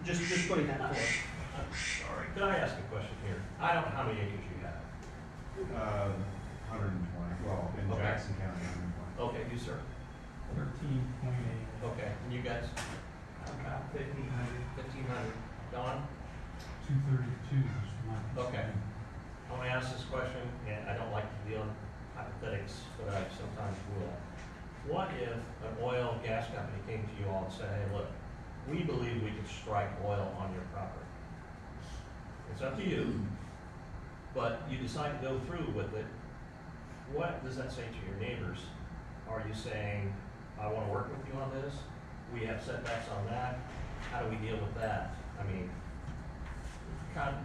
Just putting that forth. Sorry, could I ask a question here? I don't know how many acres you have. 120, well, in Okay. Jackson County, 120. Okay, you, sir? 13.8. Okay, and you guys? About 1,500. 1,500. Don? 232 is my. Okay. I want to ask this question, and I don't like to deal in hypothetics, but I sometimes will. What if an oil and gas company came to you all and said, hey, look, we believe we could strike oil on your property? It's up to you, but you decide to go through with it. What does that say to your neighbors? Are you saying, I want to work with you on this? We have setbacks on that. How do we deal with that?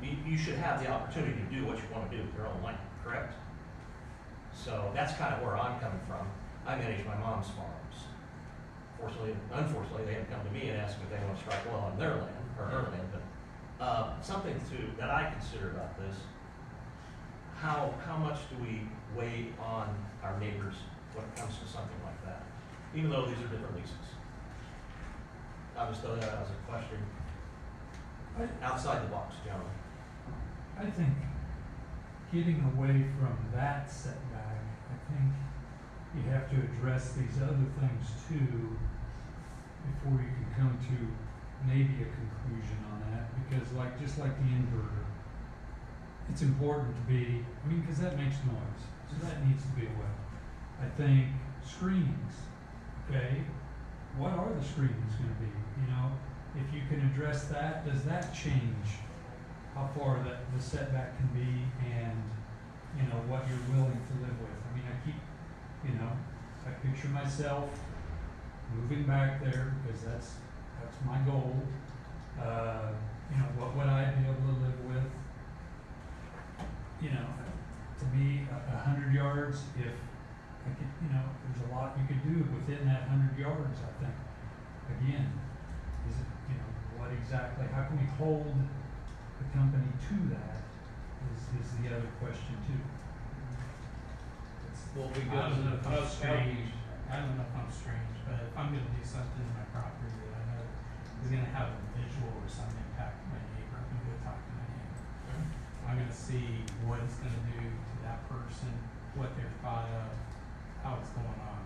You should have the opportunity to do what you want to do with your own land, correct? So that's kind of where I'm coming from. I manage my mom's farms. Unfortunately, they have come to me and asked if they want to strike oil on their land, or her land, but something that I consider about this, how much do we weigh on our neighbors when it comes to something like that, even though these are different leases? I'll just throw that out as a question. Outside the box, gentlemen. I think getting away from that setback, I think you have to address these other things too before you can come to maybe a conclusion on that. Because just like the inverter, it's important to be, because that makes noise, so that needs to be away. I think screenings, okay? What are the screenings going to be? If you can address that, does that change how far the setback can be and, what you're willing to live with? I picture myself moving back there because that's my goal. What would I be able to live with? To me, 100 yards, if I could, there's a lot you could do within that 100 yards, I think. Again, is it, what exactly, how can we hold the company to that is the other question too. Will be I don't know if I'm strange, but if I'm gonna do something to my property that I know is gonna have a visual or some impact to my neighbor, I'm gonna go talk to my neighbor. I'm gonna see what it's gonna do to that person, what they're thought of, how it's going on.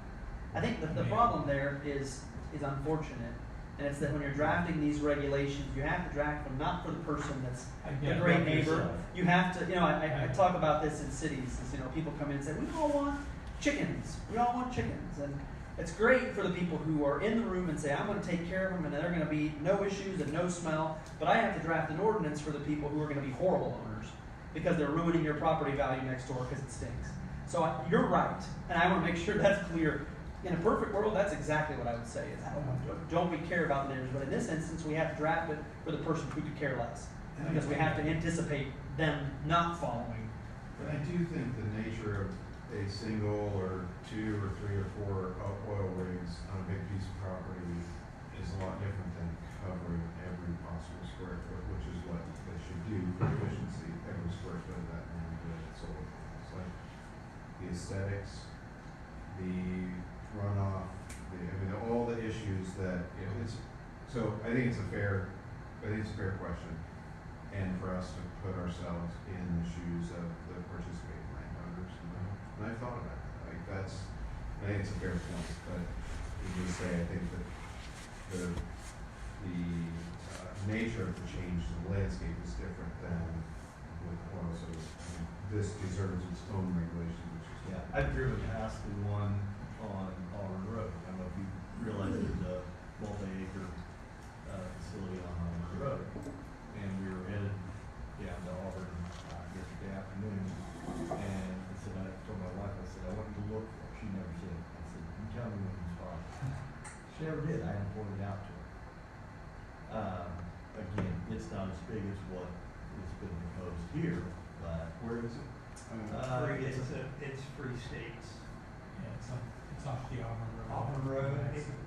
I think the problem there is unfortunate, and it's that when you're drafting these regulations, you have to draft them not for the person that's a great neighbor. You have to, I talk about this in cities, people come in and say, we all want chickens, and it's great for the people who are in the room and say, I'm gonna take care of them, and they're gonna be no issues and no smell, but I have to draft an ordinance for the people who are gonna be horrible owners, because they're ruining your property value next door because it stinks. So you're right, and I wanna make sure that's clear. In a perfect world, that's exactly what I would say, is don't we care about the neighbors, but in this instance, we have to draft it for the person who could care less, because we have to anticipate them not following. But I do think the nature of a single or two or three or four oil rigs on a big piece of property is a lot different than covering every possible square foot, which is what they should do for efficiency, every square foot of that land. So it's like the aesthetics, the runoff, all the issues that, so I think it's a fair question. And for us to put ourselves in the shoes of the participating landowners, and I've thought about that, like I think it's a fair point, but you just say, I think that the nature of the change to the landscape is different than with oil, so this deserves its own regulation, which is. Yeah, I've driven past the one on Auburn Road. I don't know if you realize there's a multi-acre facility on Auburn Road. And we were headed down to Auburn yesterday afternoon. And I said, I told my wife, I said, I want you to look for it. She never said it. I said, you tell me when you spot it. She never did. I hadn't pointed out to her. Again, it's not as big as what has been proposed here, but. Where is it? It's Free States. Yeah, it's off the Auburn Road. Auburn Road,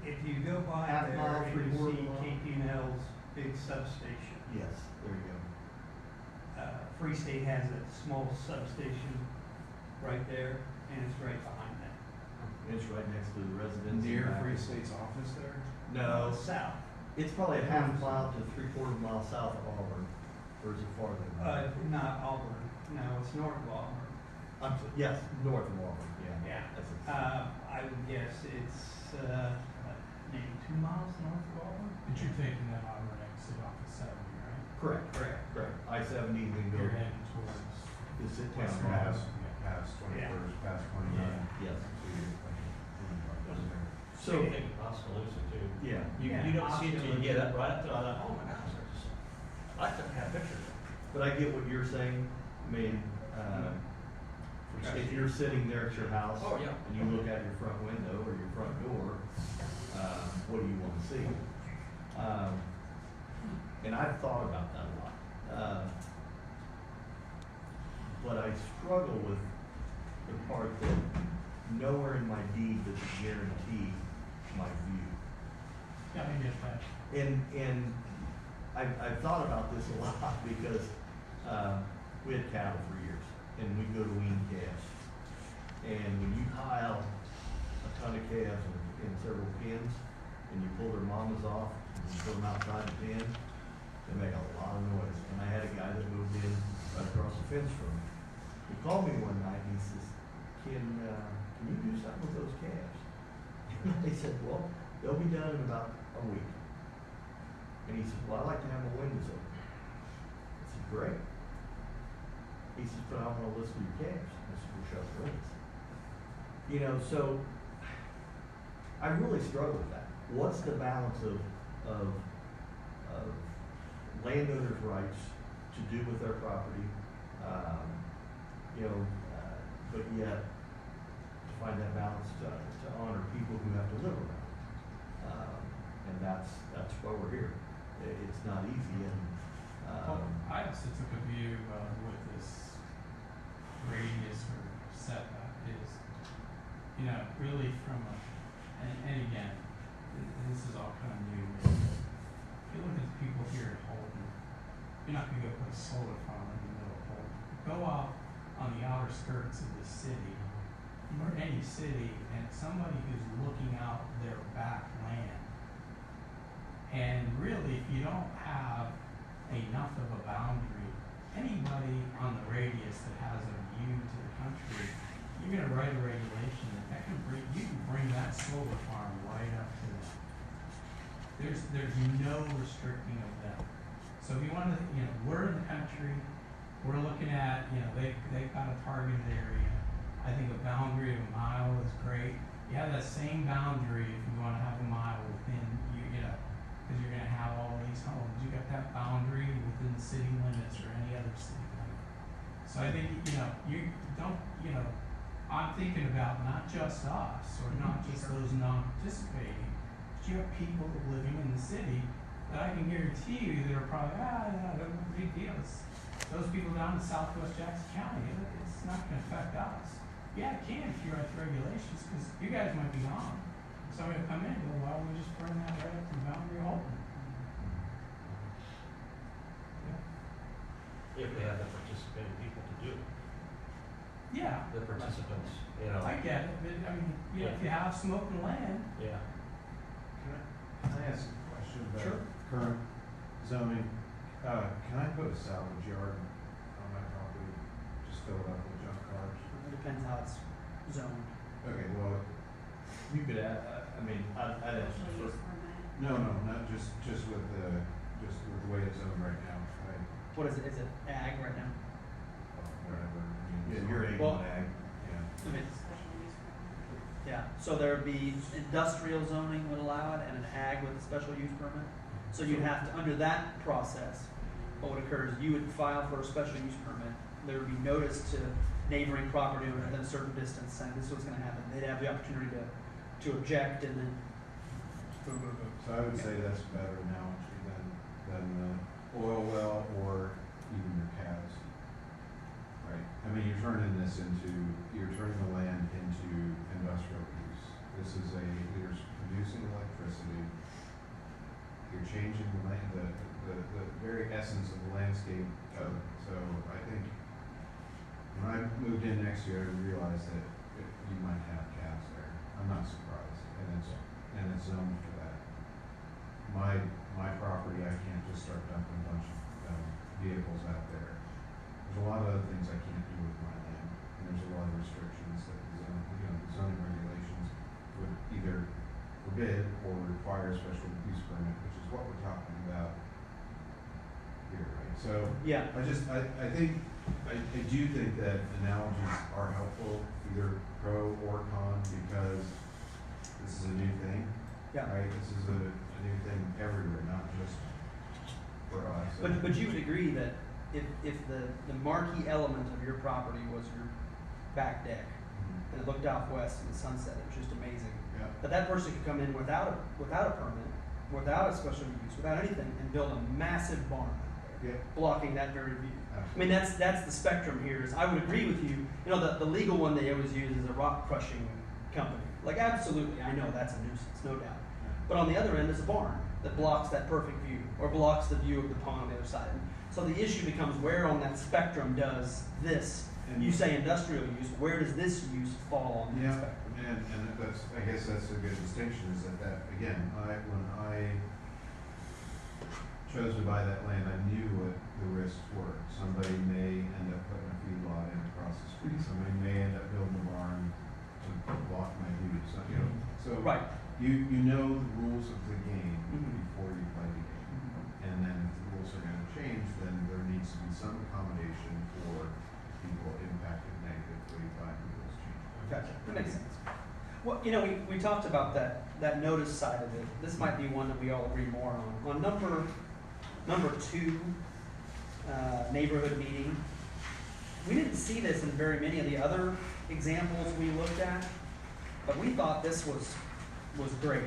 if you go by Half mile, there, you three-quarter see mile. KP&L's big substation. Yes, there you go. Free State has a small substation right there, and it's right behind that. It's right next to the residence. Near Free State's office there? No, South. it's probably a half mile to 3/4 mile south of Auburn, or is it farther than that? Not Auburn, no, it's north of Auburn. Yes, north of Auburn, yeah. Yeah. That's it. I would guess it's, maybe 2 miles north of Auburn. But you're taking that Auburn exit off of 70, right? Correct, correct. I-70 then go You're heading towards. to sit down. Western Past, Mass. past 21st, past 29. Yes. So, So, I think Oskaloosa too. yeah, You don't see it till you get up right up to, I thought, oh my gosh, I like to have pictures. but I get what you're saying. I mean, if you're sitting there at your house. Oh, yeah. And you look out your front window or your front door, what do you want to see? And I've thought about that a lot. But I struggle with the part that nowhere in my deed does it guarantee my view. Yeah, I get that. And I've thought about this a lot because we had cattle for years, and we'd go to wean calves. And when you pile a ton of calves in several pens, and you pull their mamas off, and you put them outside the pen, they make a lot of noise. And I had a guy that moved in right across the fence from me. He called me one night and he says, can you do something with those calves? And I said, well, they'll be done in about a week. And he said, well, I like to have my windows open. I said, great. He says, but I want to listen to your calves. I said, well, shut the windows. You know, so I really struggle with that. What's the balance of landowners' rights to do with their property, but yet to find that balance to honor people who have to live around. And that's why we're here. It's not easy, and I also took a view with this radius or setback is, really from and again, this is all kind of new. If you look at the people here at Holden, you're not gonna go put a solar farm in the middle of Holden. Go out on the outer skirts of the city, or any city, and somebody who's looking out their back land. And really, if you don't have enough of a boundary, anybody on the radius that has a view to the country, you're gonna write a regulation that you can bring that solar farm right up to them. There's no restricting of them. So if you want to, we're in the country, we're looking at, they've got a targeted area. I think a boundary of a mile is great. You have that same boundary if you want to have a mile within, because you're going to have all these homes. You got that boundary within the city limits or any other city limit. So I think, you don't, I'm thinking about not just us or not just those non-participating, but you have people living in the city that I can guarantee you that are probably, no big deal. It's those people down in southwest Jackson County, it's not going to affect us. Yeah, it can if you write the regulations, because you guys might be gone. Somebody will come in and go, why don't we just bring that right up to the boundary of Holden? If they have the participating people to do it. Yeah, the participants, you know? I get it, but I mean, yeah, if you have smoking land, Yeah. Can I ask a question about Sure. current zoning? Can I put a salvage yard on my property, just fill it up with junk cars? It depends how it's zoned. Okay, well, You could add, I mean, I'd have some Special sort use permit. no, not just with the way it's zoned right now, What is it? Is it ag right now? whatever. I mean, Yeah, you're a Well- ag. Yeah. I mean, Special use permit. yeah, so there would be industrial zoning would allow it and an ag with a special use permit. So you'd have to, under that process, what would occur is you would file for a special use permit. There would be notice to neighboring property owners within a certain distance saying this is what's gonna happen. They'd have the opportunity to object and then boom, boom, boom. So I would say that's a better analogy than the oil well or even your calves. Right, I mean, you're turning the land into industrial use. You're producing electricity, you're changing the land, the very essence of the landscape of it. So I think, when I moved in next year, I realized that you might have calves there. I'm not surprised, and it's zoned for that. My property, I can't just start dumping a bunch of vehicles out there. There's a lot of other things I can't do with my land, and there's a lot of restrictions that the zoning regulations would either forbid or require a special use permit, which is what we're talking about here, right? So, Yeah, I think, I do think that analogies are helpful, either pro or con, because this is a new thing. yeah. Right, this is a new thing everywhere, not just for us. But you would agree that if the marquee element of your property was your back deck, Mhm. and it looked out west and the sunset, it was just amazing. Yeah. But that person could come in without a permit, without a special use, without anything, and build a massive barn out there, Yeah. blocking that very view. I Absolutely. mean, that's the spectrum here. Is I would agree with you. You know, the legal one they always use is a rock crushing company. Like, absolutely, I know that's a nuisance, no doubt. But on the other end is a barn that blocks that perfect view, or blocks the view of the pond on the other side. And so the issue becomes, where on that spectrum does this? You say industrial use. Where does this use fall on that Yeah, spectrum? and I guess that's a good distinction, is that again, when I chose to buy that land, I knew what the risks were. Somebody may end up putting a feedlot in across the street, somebody may end up building a barn to block my view, so Right. you know the rules of the game Mhm. before you play the game. And then if the rules are gonna change, then there needs to be some accommodation for people impacted negatively by rules change. Gotcha. That makes sense. Well, you know, we talked about that notice side of it. This might be one that we all agree more on. On number 2, neighborhood meeting, we didn't see this in very many of the other examples we looked at, but we thought this was great.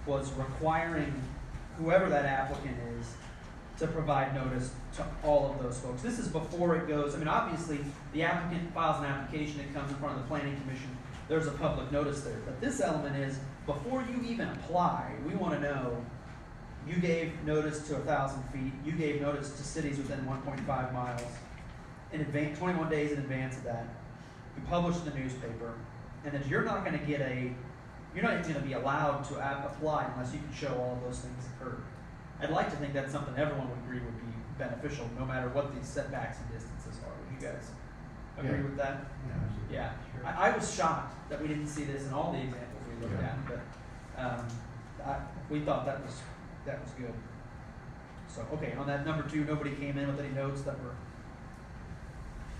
Was requiring whoever that applicant is to provide notice to all of those folks. This is before it goes, I mean, obviously, the applicant files an application, it comes in front of the planning commission, there's a public notice there. But this element is, before you even apply, we want to know, you gave notice to 1,000 feet, you gave notice to cities within 1.5 miles, in advance, 21 days in advance of that, you publish in the newspaper, and that you're not going to get you're not even going to be allowed to apply unless you can show all of those things occurred. I'd like to think that's something everyone would agree would be beneficial, no matter what these setbacks and distances are. Would you guys agree Yeah. with that? Yeah, absolutely. Yeah. I was shocked that we didn't see this in all the examples we looked Yeah. at, but we thought that was good. So, okay, on that number 2, nobody came in with any notes that were,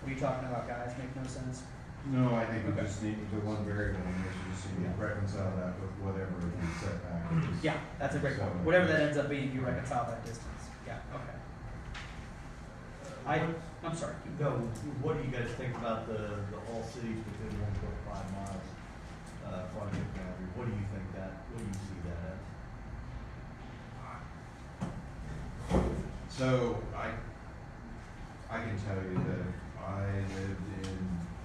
what are you talking about, guys? Make no sense. No, I think we Okay. just need the one variable, and we should just need to reconcile that with whatever the setback is. Yeah, that's a great So- point. Whatever that ends up being, you reconcile that distance. Yeah, okay. I'm sorry. keep No, going. what do you guys think about the all cities within 1.5 miles, project boundary? What do you see that as? So, I can tell you that if I lived in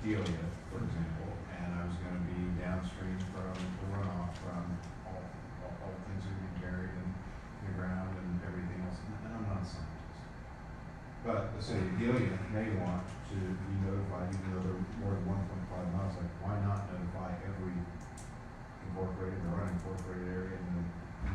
Delia, for example, and I was gonna be downstream from the runoff from all things that get buried in the ground and everything else, and I'm not a scientist. But the city of Delia may want to be notified, even though they're more than 1.5 miles, like, why not notify every incorporated or unincorporated area in the,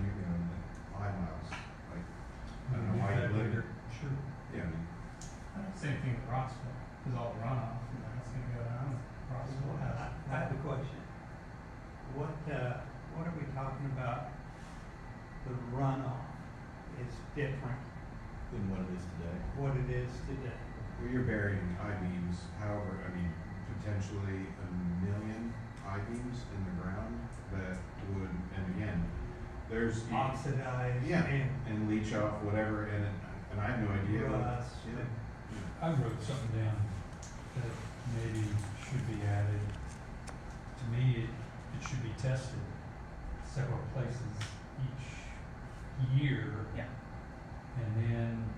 you know, in the 5 miles? Like, I don't know why you live. Sure. Yeah, I mean, Same thing with Rossville, because all the runoff, you know, it's gonna go down. Rossville has. I have a question. What are we talking about? The runoff is different Than what it is today. what it is today. well, you're burying I-beams, however, I mean, potentially 1 million I-beams in the ground that would, and again, there's. Oxidized Yeah, and and leach off whatever, and I have no idea. rust. Yeah. I wrote something down that maybe should be added. To me, it should be tested several places each year. Yeah. And then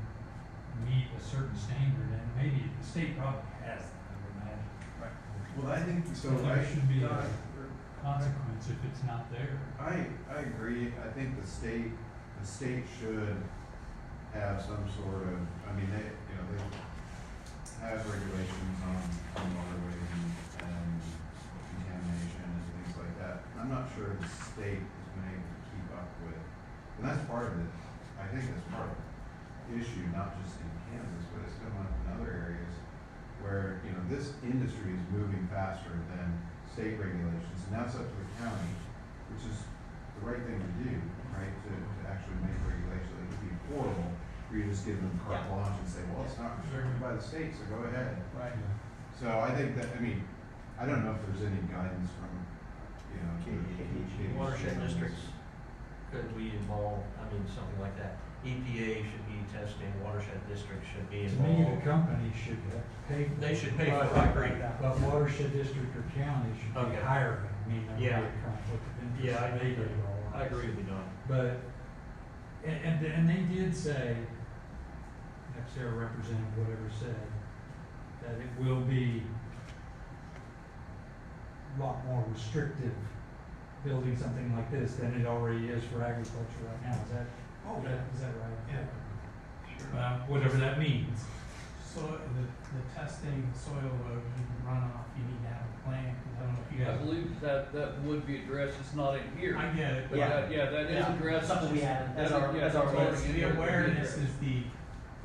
meet a certain standard, and maybe the state probably has that, I would imagine. Right. Well, I think, so But there I should be a consequence if it's not there. I agree. I think the state should have some sort of, I mean, they have regulations on waterways and contamination and things like that. I'm not sure the state has been able to keep up with, and that's part of it. I think that's part of the issue, not just in Kansas, but it's come up in other areas where, you know, this industry is moving faster than state regulations, and that's up to the county, which is the right thing to do, right, to actually make regulations. It would be horrible for you to just give them carte blanche and say, well, it's not restricted by the state, so go ahead. Right. So I think that, I mean, I don't know if there's any guidance from, you know, Watershed districts, could we involve, I mean, something like that? EPA should be testing, watershed districts should be To me, the involved. company should pay. They should pay for it, I agree. But watershed district or county should be Okay. hiring. I mean, there Yeah. would be a conflict of interest. Yeah, I They agree. do all I agree with you, Don. But, and they did say, Xera representative, whatever said, that it will be a lot more restrictive building something like this than it already is for agriculture right now. Is that right? Yeah. Sure. Whatever that means. So the testing, soil erosion, runoff, you need to have a plan, 'cause I don't know if you I guys. believe that would be addressed, it's not in here. I get it. But Yeah. that is Yeah. addressed. Something we had as our- Yeah, as our it's But already in the there. awareness is the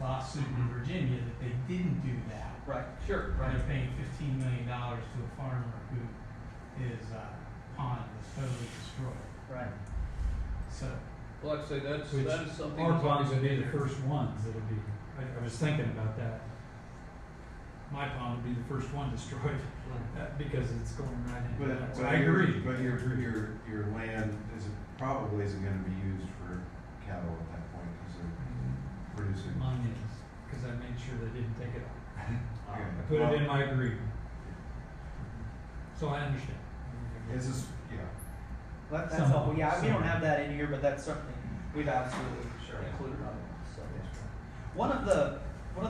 lawsuit in Virginia that they didn't do that. Right. Sure, They're paying $15 million to a farmer who his pond was totally destroyed. Right. So, Well, like I say, that is something. Our that's already ponds would be been the in there. first ones that'll be, I was thinking about that. My pond would be the first one destroyed, because it's going right into that. So I agree. But your land probably isn't gonna be used for cattle at that point, because they're producing. Mine is, because I made sure they didn't take it off. Okay. I put it in my agreement. So I understand. It's just, yeah. That's Some- all, yeah, we don't some- have that in here, but that's certainly, we've absolutely included on it, so. One of the,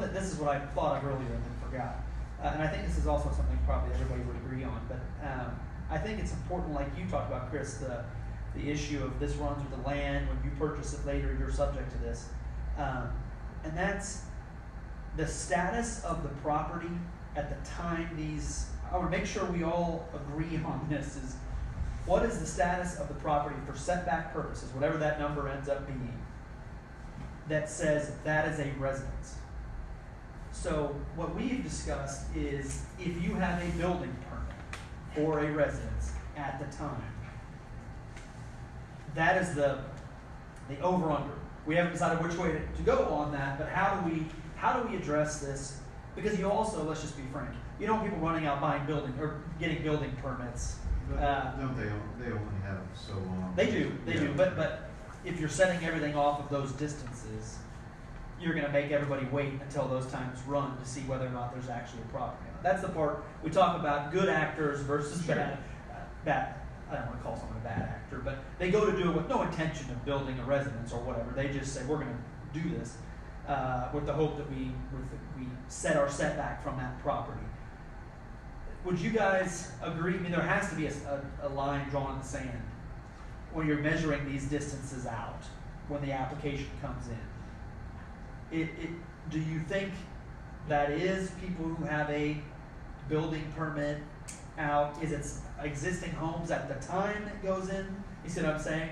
this is what I thought of earlier and then forgot, and I think this is also something probably everybody would agree on, but, I think it's important, like you talked about, Chris, the issue of this runs with the land, when you purchase it later, you're subject to this. And that's the status of the property at the time I would make sure we all agree on this, is what is the status of the property for setback purposes, whatever that number ends up being, that says that is a residence. So what we've discussed is if you have a building permit for a residence at the time, that is the over-under. We haven't decided which way to go on that, but how do we address this? Because you also, let's just be frank, you don't want people running out buying getting building permits. But don't they only have so long? They do, but if you're setting everything off of those distances, you're gonna make everybody wait until those times run to see whether or not there's actually a property. That's the part we talk about, good actors versus bad, I don't wanna call someone a bad actor, but they go to do it with no intention of building a residence or whatever. They just say, we're gonna do this, with the hope that we set our setback from that property. Would you guys agree? I mean, there has to be a line drawn in the sand when you're measuring these distances out, when the application comes in. Do you think that is people who have a building permit out. Is it existing homes at the time it goes in? You see what I'm saying?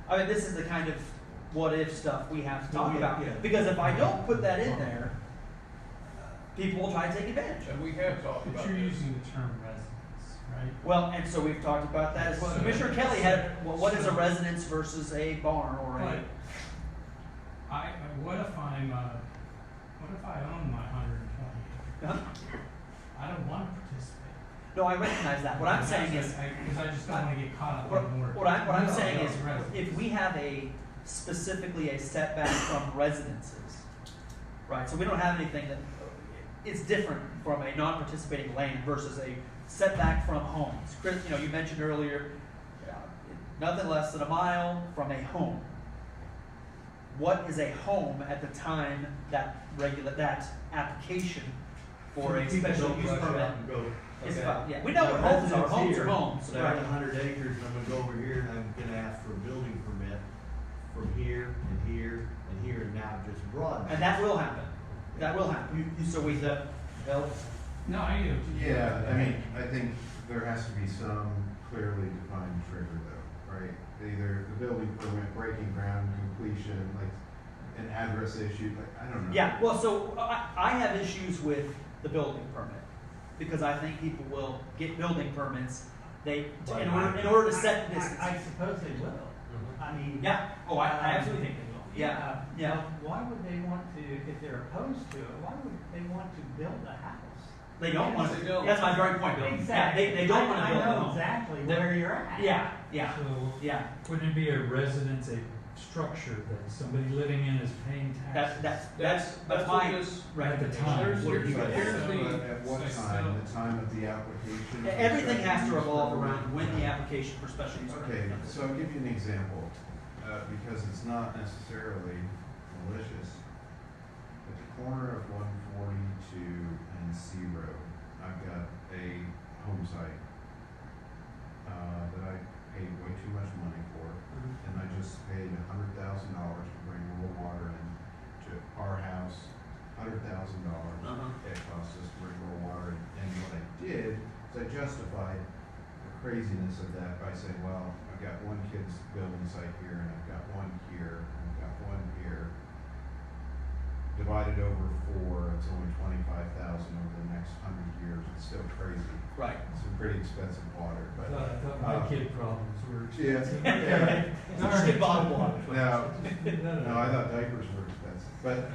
I mean, this is the kind of what if stuff we have to talk about. Yeah. Because if I don't put that in there, people will try to take advantage. And we have talked But about you're this. using the term residence, right? Well, and so we've talked about that as well. So- Commissioner Kelly had, what is a residence versus a barn or a? But what if I own my 120 acres? Huh? I don't want to participate. No, I recognize that. What I'm saying is, Because I just don't want to get caught up what in more. what I'm No, saying no, is, residence. if we have specifically a setback from residences, right? So we don't have anything that, it's different from a non-participating land versus a setback from homes. Chris, you mentioned earlier, nothing less than a mile from a home. What is a home at the time that that application for a People special don't use rush out permit and go, is okay, filed? Yeah, we know what homes are. Homes are homes. But I have 100 acres, and I'm gonna go over here, and I'm gonna ask for a building permit from here, and here, and here, and now just broaden. And that will happen. That will happen. So we That help? No, I get what you're Yeah, saying. I mean, I think there has to be some clearly defined trigger though, right? Either the building permit, breaking ground, completion, like an address issue, like, I don't know. Yeah, well, so I have issues with the building permit because I think people will get building permits. In order to set the distance. I suppose they will. I mean. Yeah. Oh, I absolutely think they will. Yeah. Yeah. But why would they want to, if they're opposed to it, why would they want to build a house? They don't want They to. don't. That's my very point, Bill. Exactly. Yeah, they don't want to build a I know home. exactly They're- where you're at. Yeah. Yeah. So Yeah. wouldn't it be a residence, a structure that somebody living in is paying taxes? That's what my this. At the time. Here's But the, at what time? The time of the application? Everything has to revolve around when the application for special use Okay, permit comes. so I'll give you an example, because it's not necessarily malicious. At the corner of 142 and C Road, I've got a home site that I paid way too much money for, and I just paid $100,000 to bring rural water in to our house. $100,000 it cost us to bring rural water in. And what I did is I justified the craziness of that by saying, well, I've got one kid's building site here, and I've got one here, and I've got one here. Divided over 4, it's only $25,000 over the next 100 years. It's still crazy. Right. It's some pretty expensive water, I but. thought my kid problems were Yeah. expensive. Just get bottled water. No, I thought diapers were expensive, but,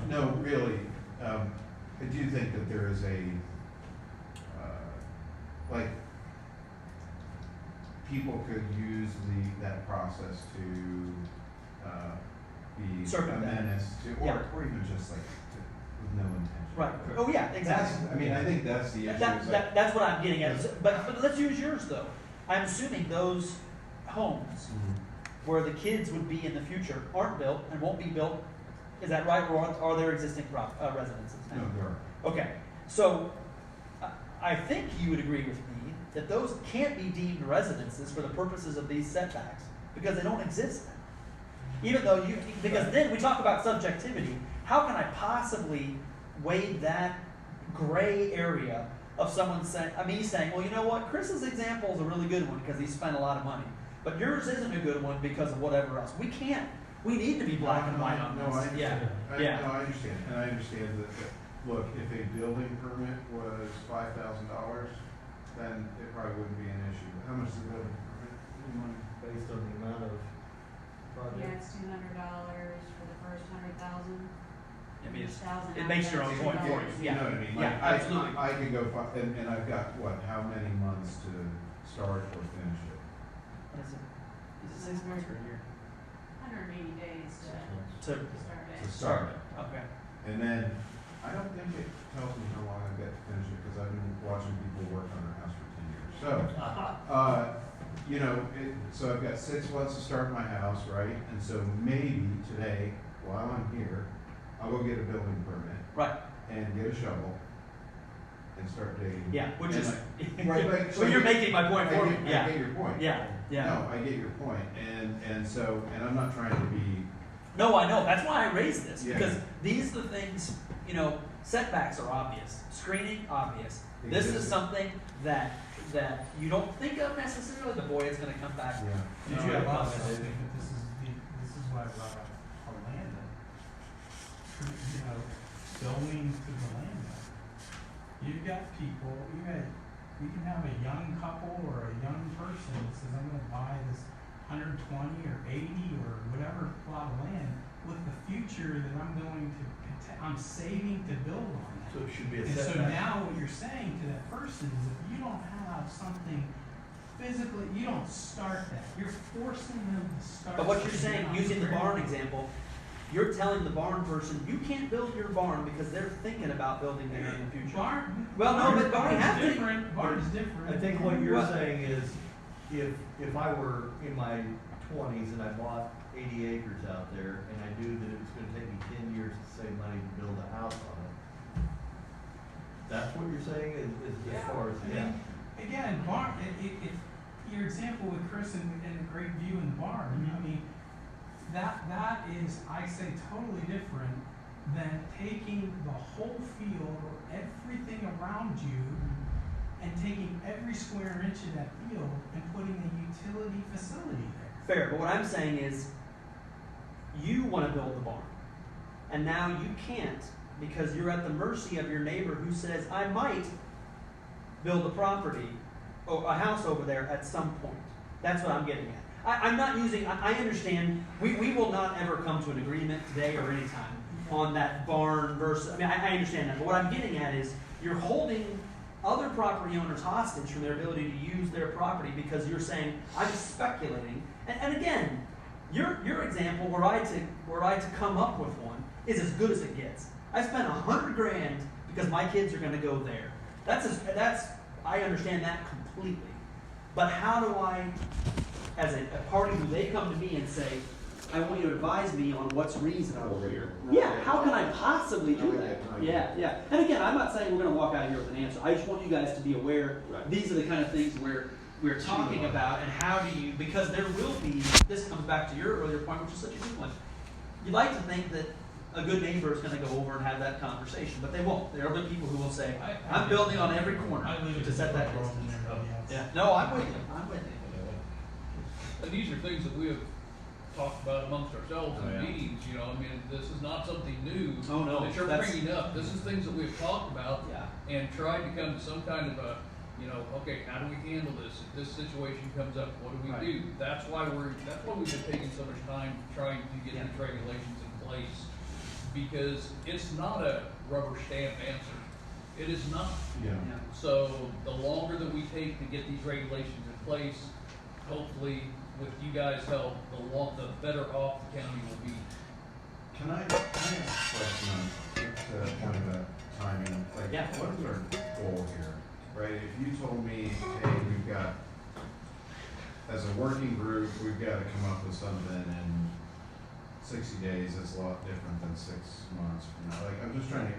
no, really, I do think that there is like, people could use that process to, be a Circumvent. menace to, Yeah. or even just like, with no intention. Right. Oh yeah, exactly. I mean, I think that's the issue. is like- That's what I'm getting at. But let's use yours though. I'm assuming those homes Mhm. where the kids would be in the future aren't built and won't be built. Is that right, or are there existing residences now? No, there are. Okay, so I think you would agree with me that those can't be deemed residences for the purposes of these setbacks because they don't exist now. Even though because then we talk about subjectivity. How can I possibly wade that gray area of someone saying, me saying, well, you know what, Chris's example is a really good one because he spent a lot of money, but yours isn't a good one because of whatever else. We need to be black and white on No, I this. understand. Yeah. No, I understand, and I understand that, look, if a building permit was $5,000, then it probably wouldn't be an issue. How much is a building permit? Based on the amount of Yeah, project. it's $200 for the first 100,000. I mean, it's- $1,000 it makes your own point for you. You know what I mean? Yeah, Like, absolutely. I could go, and I've got, how many months to start or finish it? What is it? Is it 6 months or a year? 180 days to To start it. To start it. Okay. And then, I don't think it tells me how long I've got to finish it, because I've been watching people work on their house for 10 years. So, so I've got 6 months to start my house, right? And so maybe today, while I'm here, I'll go get a building permit Right. and get a shovel and start digging. Yeah, which And is. Right, So you're making my point for me. I Yeah. get your point. Yeah. Yeah. No, I get your point, and so, and I'm not trying to be, No, I know. That's why I raised this Yeah. because these are the things. Setbacks are obvious. Screening, obvious. This is something that you don't think of necessarily, but boy, it's gonna come back. Yeah. Did No, you have I also thought that- think that this is why I brought up a landowner. You know, going to the landowner. You've got people, you can have a young couple or a young person that says, I'm gonna buy this 120 or 80 or whatever plot of land with the future that I'm saving to build on that. So it should be a And so setback. now what you're saying to that person is if you don't have something physically, you don't start that. You're forcing them to start. But what you're something saying, on using the barn ground. example, you're telling the barn person, you can't build your barn because they're thinking about building there in the future. Barn. Well, no, but barn barn's have to- different. Barn's different. I think what you're Well- saying is, if I were in my 20s and I bought 80 acres out there, and I knew that it was gonna take me 10 years to save money to build a house on it, that's what you're saying is as far as, I mean, again, barn, if your example with Chris and the great view in the barn, I mean, that is, I say, totally different than taking the whole field or everything around you and taking every square inch of that field and putting a utility facility there. Fair, but what I'm saying is, you wanna build the barn. And now you can't because you're at the mercy of your neighbor who says, I might build a property or a house over there at some point. That's what I'm getting at. I'm not using, I understand, we will not ever come to an agreement today or anytime on that barn versus, I mean, I understand that, but what I'm getting at is you're holding other property owners hostage from their ability to use their property because you're saying, I'm speculating. And again, your example, were I to come up with one, is as good as it gets. I spent $100,000 because my kids are gonna go there. I understand that completely. But how do I, as a party who they come to me and say, I want you to advise me on what's reasonable here. Yeah, how can I possibly do that? Yeah. And again, I'm not saying we're gonna walk out of here with an answer. I just want you guys to be aware, these are the kind of things where we're talking about and how do you, because there will be, this comes back to your earlier point, which is such a good one. You'd like to think that a good neighbor is gonna go over and have that conversation, but they won't. There are other people who will say, I'm building on every corner I live to set that world distance. and everybody else. Yeah, no, I'm with you. And these are things that we have talked about amongst ourselves in meetings, you know, I mean, this is not something new. Oh, no, that you're that's- bringing up. This is things that we've talked about Yeah. and tried to come to some kind of a, you know, okay, how do we handle this? If this situation comes up, what do we do? That's why we've been taking so much time trying to get these regulations in place. Because it's not a rubber stamp answer. It is not. Yeah. So the longer that we take to get these regulations in place, hopefully with you guys' help, the better off the county will be. Can I ask a question on, kind of a timing, like, Yeah. what is our goal here, right? If you told me, hey, we've got, as a working group, we've got to come up with something in 60 days, it's a lot different than 6 months from now. Like, I'm just trying to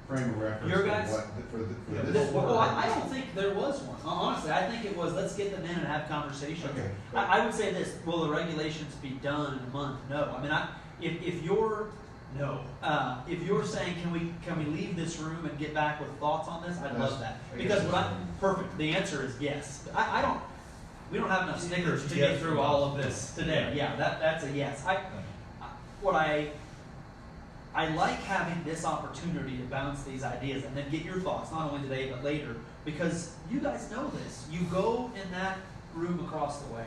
frame a reference Your to guys- what, for This, this. well, I don't think there was one. Honestly, I think it was, let's get them in and have conversations. Okay. I would say this, will the regulations be done in a month? No. I mean, if you're saying, can we leave this room and get back with thoughts on this, I'd love that. I Because guess- perfect, the answer is yes. We don't have enough stickers to Yes get through all of this today. Yeah, that's a yes. I like having this opportunity to bounce these ideas and then get your thoughts, not only today but later, because you guys know this. You go in that room across the way,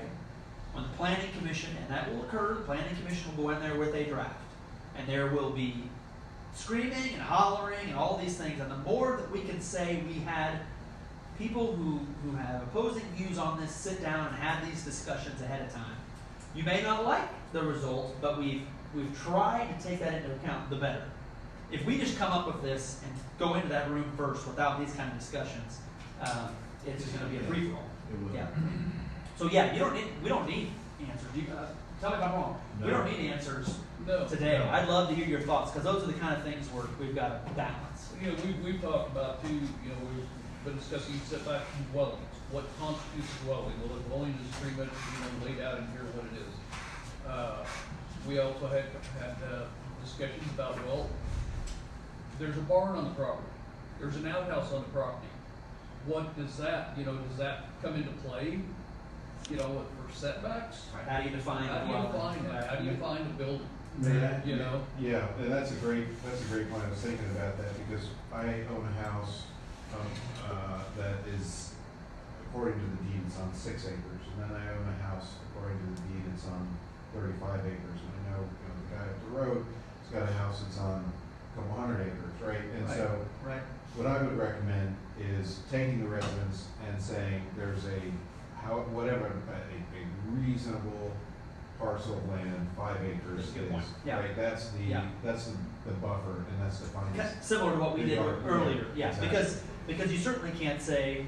when the planning commission, and that will occur, the planning commission will go in there with a draft, and there will be screaming and hollering and all these things, and the more that we can say we had people who have opposing views on this sit down and have these discussions ahead of time. You may not like the result, but we've tried to take that into account, the better. If we just come up with this and go into that room first without these kind of discussions, it's just going to be a free-for-all. It will. Yeah. So yeah, we don't need answers. Tell me if I'm wrong. No. We don't need answers No. today. No. I'd love to hear your thoughts because those are the kind of things where we've got to balance. You know, we've talked about too, you know, we've been discussing setback from dwellings. What constitutes a dwelling? Well, a dwelling is pretty much, you know, laid out in here what it is. We also had discussions about, well, there's a barn on the property, there's an outhouse on the property. What does that, does that come into play, for setbacks? How do you define How do you define that? How do you find a building? Yeah, and that's a great point. I was thinking about that because I own a house, that is, according to the deed, it's on 6 acres. And then I own a house, according to the deed, it's on 35 acres. And I know, the guy up the road has got a house that's on a couple hundred acres, right? And so, Right. what I would recommend is taking the residents and saying there's a reasonable parcel of land, 5 acres That's a good is, point. Yeah. right, that's Yeah. the buffer, and that's defined as. Similar to what we the did yard. earlier, yeah, Exactly. because you certainly can't say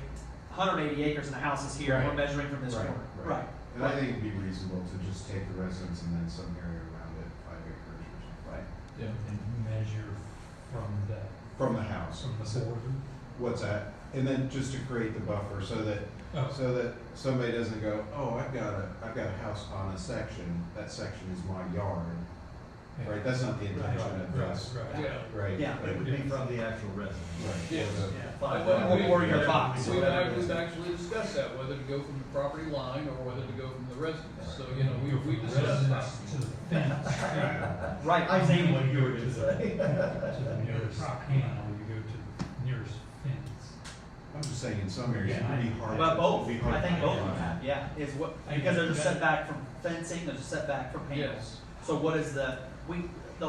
180 acres and a house is here, and we're Right. measuring from this Right, corner. right. And I think it'd be reasonable to just take the residents and then some area around it, 5 acres or something. Right. And measure from From the house. from the border. What's that? And then just to create the buffer so that somebody doesn't go, oh, I've got a house on a section, that section is my yard. Yeah. Right, that's not the intention of this. Yeah. Right. Yeah. It would be from the actual resident. Right. Yes. Five But dollars. Or your box. We've actually discussed that, whether to go from the property line or whether to go from the residence. So, we discussed that. Residence to the fence. Right. I knew what you were To gonna the say. nearest panel, you go to the nearest fence. I'm just saying, in some areas, Yeah, it'd be hard. Well, both, it'd be hard I think to both of find. them, yeah, is what, I because there's a get that. setback from fencing, there's a setback from panels. Yes. So what is the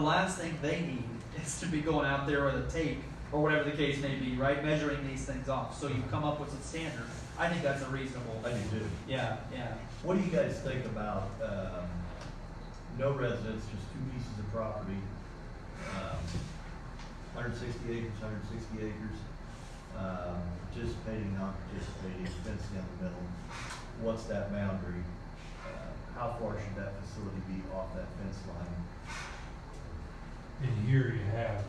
last thing they need is to be going out there with a tape, or whatever the case may be, right, measuring these things off, so you come up with some standard. I think that's a reasonable, I do too. yeah. What do you guys think about, no residents, just 2 pieces of property, 160 acres, 160 acres, participating, non-participating, fence down the middle? What's that boundary? How far should that facility be off that fence line? In here you have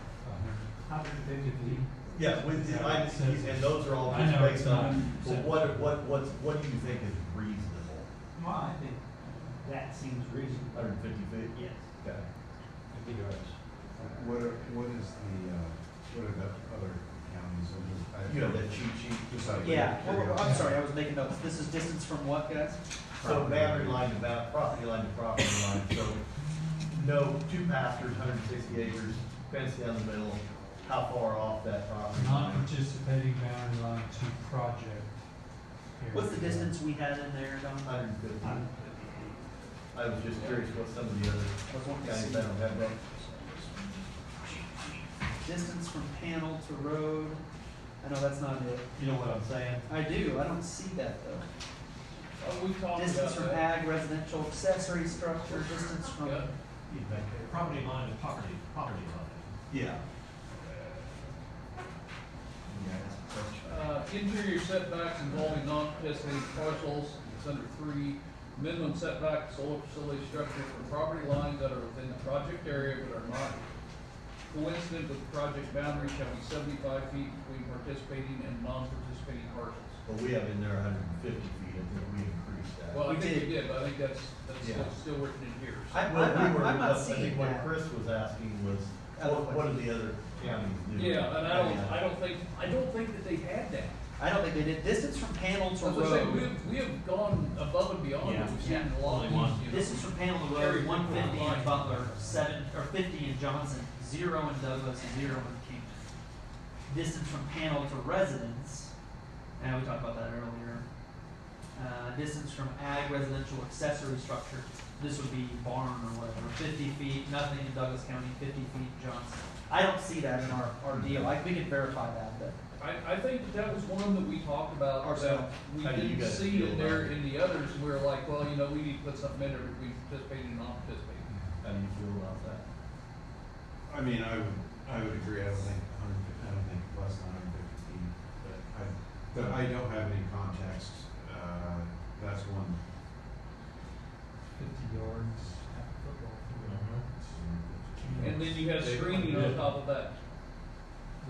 150 feet. Yeah, and those are all I just know based it's on, not- what do you think is reasonable? Well, I think that seems reasonable. 150 feet? Yes. Okay. What are the other counties? You have that cheat sheet? Just out of Yeah, curiosity. I'm sorry, I was making notes, this is distance from what, guys? So boundary line to property line to property line, so no, 2 pastures, 160 acres, fence down the middle, how far off that property line? non-participating boundary line to project area. What's the distance we had in there, Don? 150. I was just curious what some of the other Was one to counties see. that don't have that. Distance from panel to road, I know that's not it. You know what I'm saying? I do, I don't see that though. We've talked about Distance from that. ag, residential accessory structure, distance from, Yeah. Property line to property line. Yeah. Interior setbacks involving non-participating parcels, it's under 3. Minimum setback solar facility structure from property lines that are within the project area but are not coincident with the project boundary shall be 75 feet between participating and non-participating parcels. But we have in there 150 feet, I think we increased that. Well, I We think did. we did, but I think that's Yeah. still written in here. so. I'm Well, we were- not I seeing think what that. Chris was asking was, what do the other counties do? Yeah, and I don't think that they had that. I don't think they did, distance from panel to As I say, road. we have gone above and beyond what we've seen in a lot of Only one. these, Distance from panel to road, Area 150 in line. Butler, 50 in Johnson, 0 in Douglas, 0 in Kingmore. Distance from panel to residence, and we talked about that earlier. Distance from ag residential accessory structure, this would be barn or whatever, 50 feet, nothing in Douglas County, 50 feet in Johnson. I don't see that in our deal, we can verify that, but. I think that was one that we talked about, that Ourselves. we How do you didn't guys see feel in there about it? in the others, and we were like, well, we need to put something in there between participating and non-participating. How do you feel about that? I mean, I would agree. I don't think less than 150 feet. But I don't have any context. That's one. 50 yards, half a football field. And then you had screening on top of that.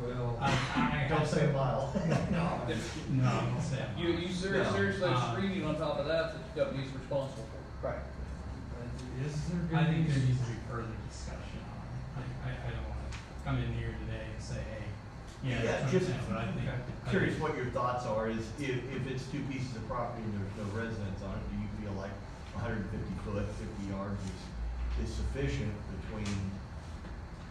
Well, Don't say a mile. no, I'm not saying. You seriously have screening on top of that the company's responsible for. Right. Is there I gonna think be? there needs to be further discussion on it. I don't want to come in here today and say, hey, yeah, Yeah, that's just 100%, but I think. curious what your thoughts are, is if it's two pieces of property and there's no residence on it, do you feel like 150 foot, 50 yards is sufficient between?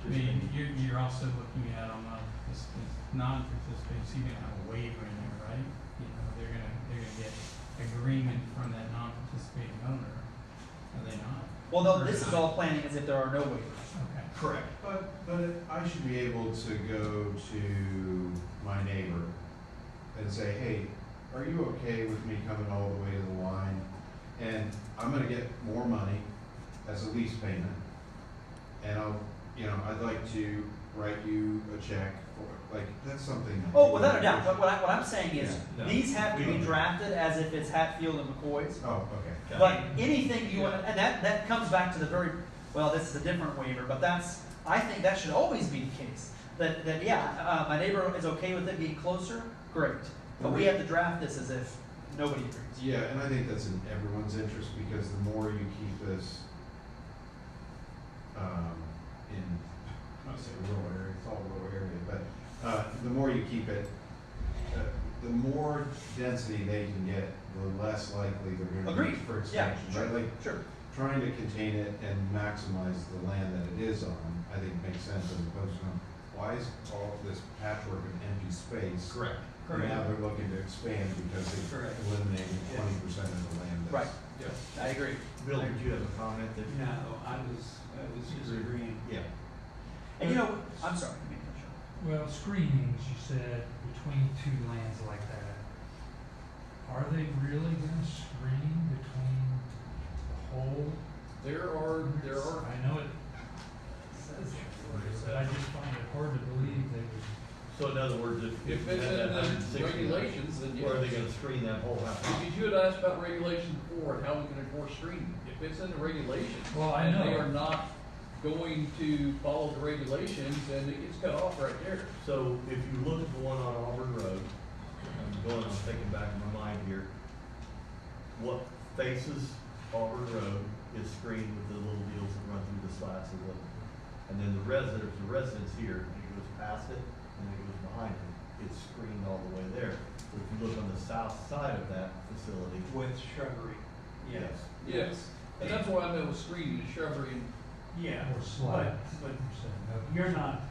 I mean, you're also looking at on this non-participating, so you're gonna have a waiver in there, right? You know, they're gonna get agreement from that non-participating owner, are they not? Well, no, Or this is not? all planning as if there are no waivers. Okay. Correct. But I should be able to go to my neighbor and say, hey, are you okay with me coming all the way to the line? And I'm gonna get more money as a lease payment. And I'd like to write you a check for, like, that's something. Oh, without a doubt, but what I'm saying is, Yeah. these have to We be don't- drafted as if it's Hatfield and McCoy's. Oh, okay. But anything you want, and that comes back to the very, well, this is a different waiver, but I think that should always be the case. That my neighbor is okay with it being closer, great. But we have to draft this as if nobody agrees. Yeah, and I think that's in everyone's interest, because the more you keep this, in, I don't say rural area, it's all rural area, but, the more you keep it, the more density they can get, the less likely they're gonna Agreed. be for Yeah, expansion, sure, right? Like, sure. trying to contain it and maximize the land that it is on, I think makes sense, as opposed to, why is all this patchwork of empty space? Correct. And now they're looking to expand because they Correct. eliminated 20% of the land that's. Right. I agree. Bill, did you have a comment that? No, I was disagreeing. Yeah. And I'm sorry. let me finish up. Well, screenings, you said, between two lands like that, are they really gonna screen between the whole? There are, I know it says it, but I just find it hard to believe they would. So in other words, if it's in the regulations, then yes. Or are they gonna screen that whole house? Because you had asked about regulations before and how we can enforce screening. If it's in the regulations. Well, I and know. they are not going to follow the regulations, then it gets cut off right there. So if you look at the one on Auburn Road, I'm thinking back in my mind here, what faces Auburn Road is screened with the little deals that run through the slats of the, and then the residence here, and it goes past it, and it goes behind it. It's screened all the way there. But if you look on the south side of that facility. With shrubbery, yes. Yes, and that's why I know with screening, is shrubbery and Yeah, Or slide. but you're not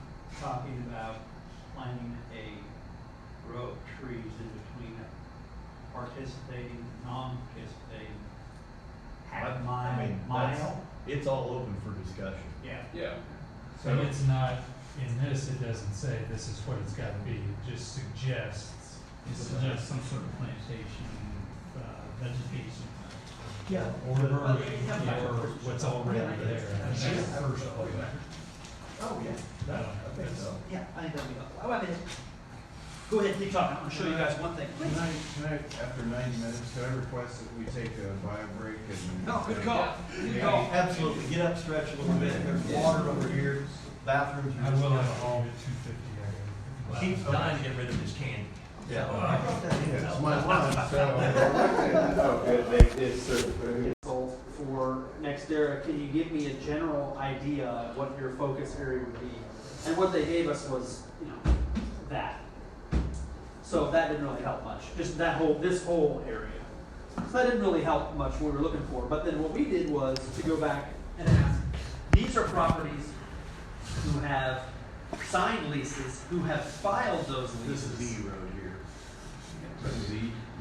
talking about planting a row of trees in between a participating, non-participating half mile. It's all open for discussion. yeah. So it's not, in this, it doesn't say this is what it's gotta be, it just suggests. It's just some sort of plantation, vegetation. Yeah. Or verbiage, or what's already there. That's the first part. Oh, yeah. I think so. Yeah, I think that'd be helpful. I mean, go ahead, keep talking. I'm gonna show you guys one thing. Can I, after 90 minutes, can I request that we take a bio break and? No, good call. Good Yeah, call. absolutely. Get up, stretch a little bit. There's water over here, bathrooms. I will have a home at 250. Keeps dying to get rid of his candy. Yeah. It's my lunch, so. Oh, good, it's served food. For NextEra, can you give me a general idea of what your focus area would be? And what they gave us was, that. So that didn't really help much, just this whole area. So that didn't really help much what we were looking for. But then what we did was to go back and ask, these are properties who have signed leases, who have filed those This leases. is E Road here.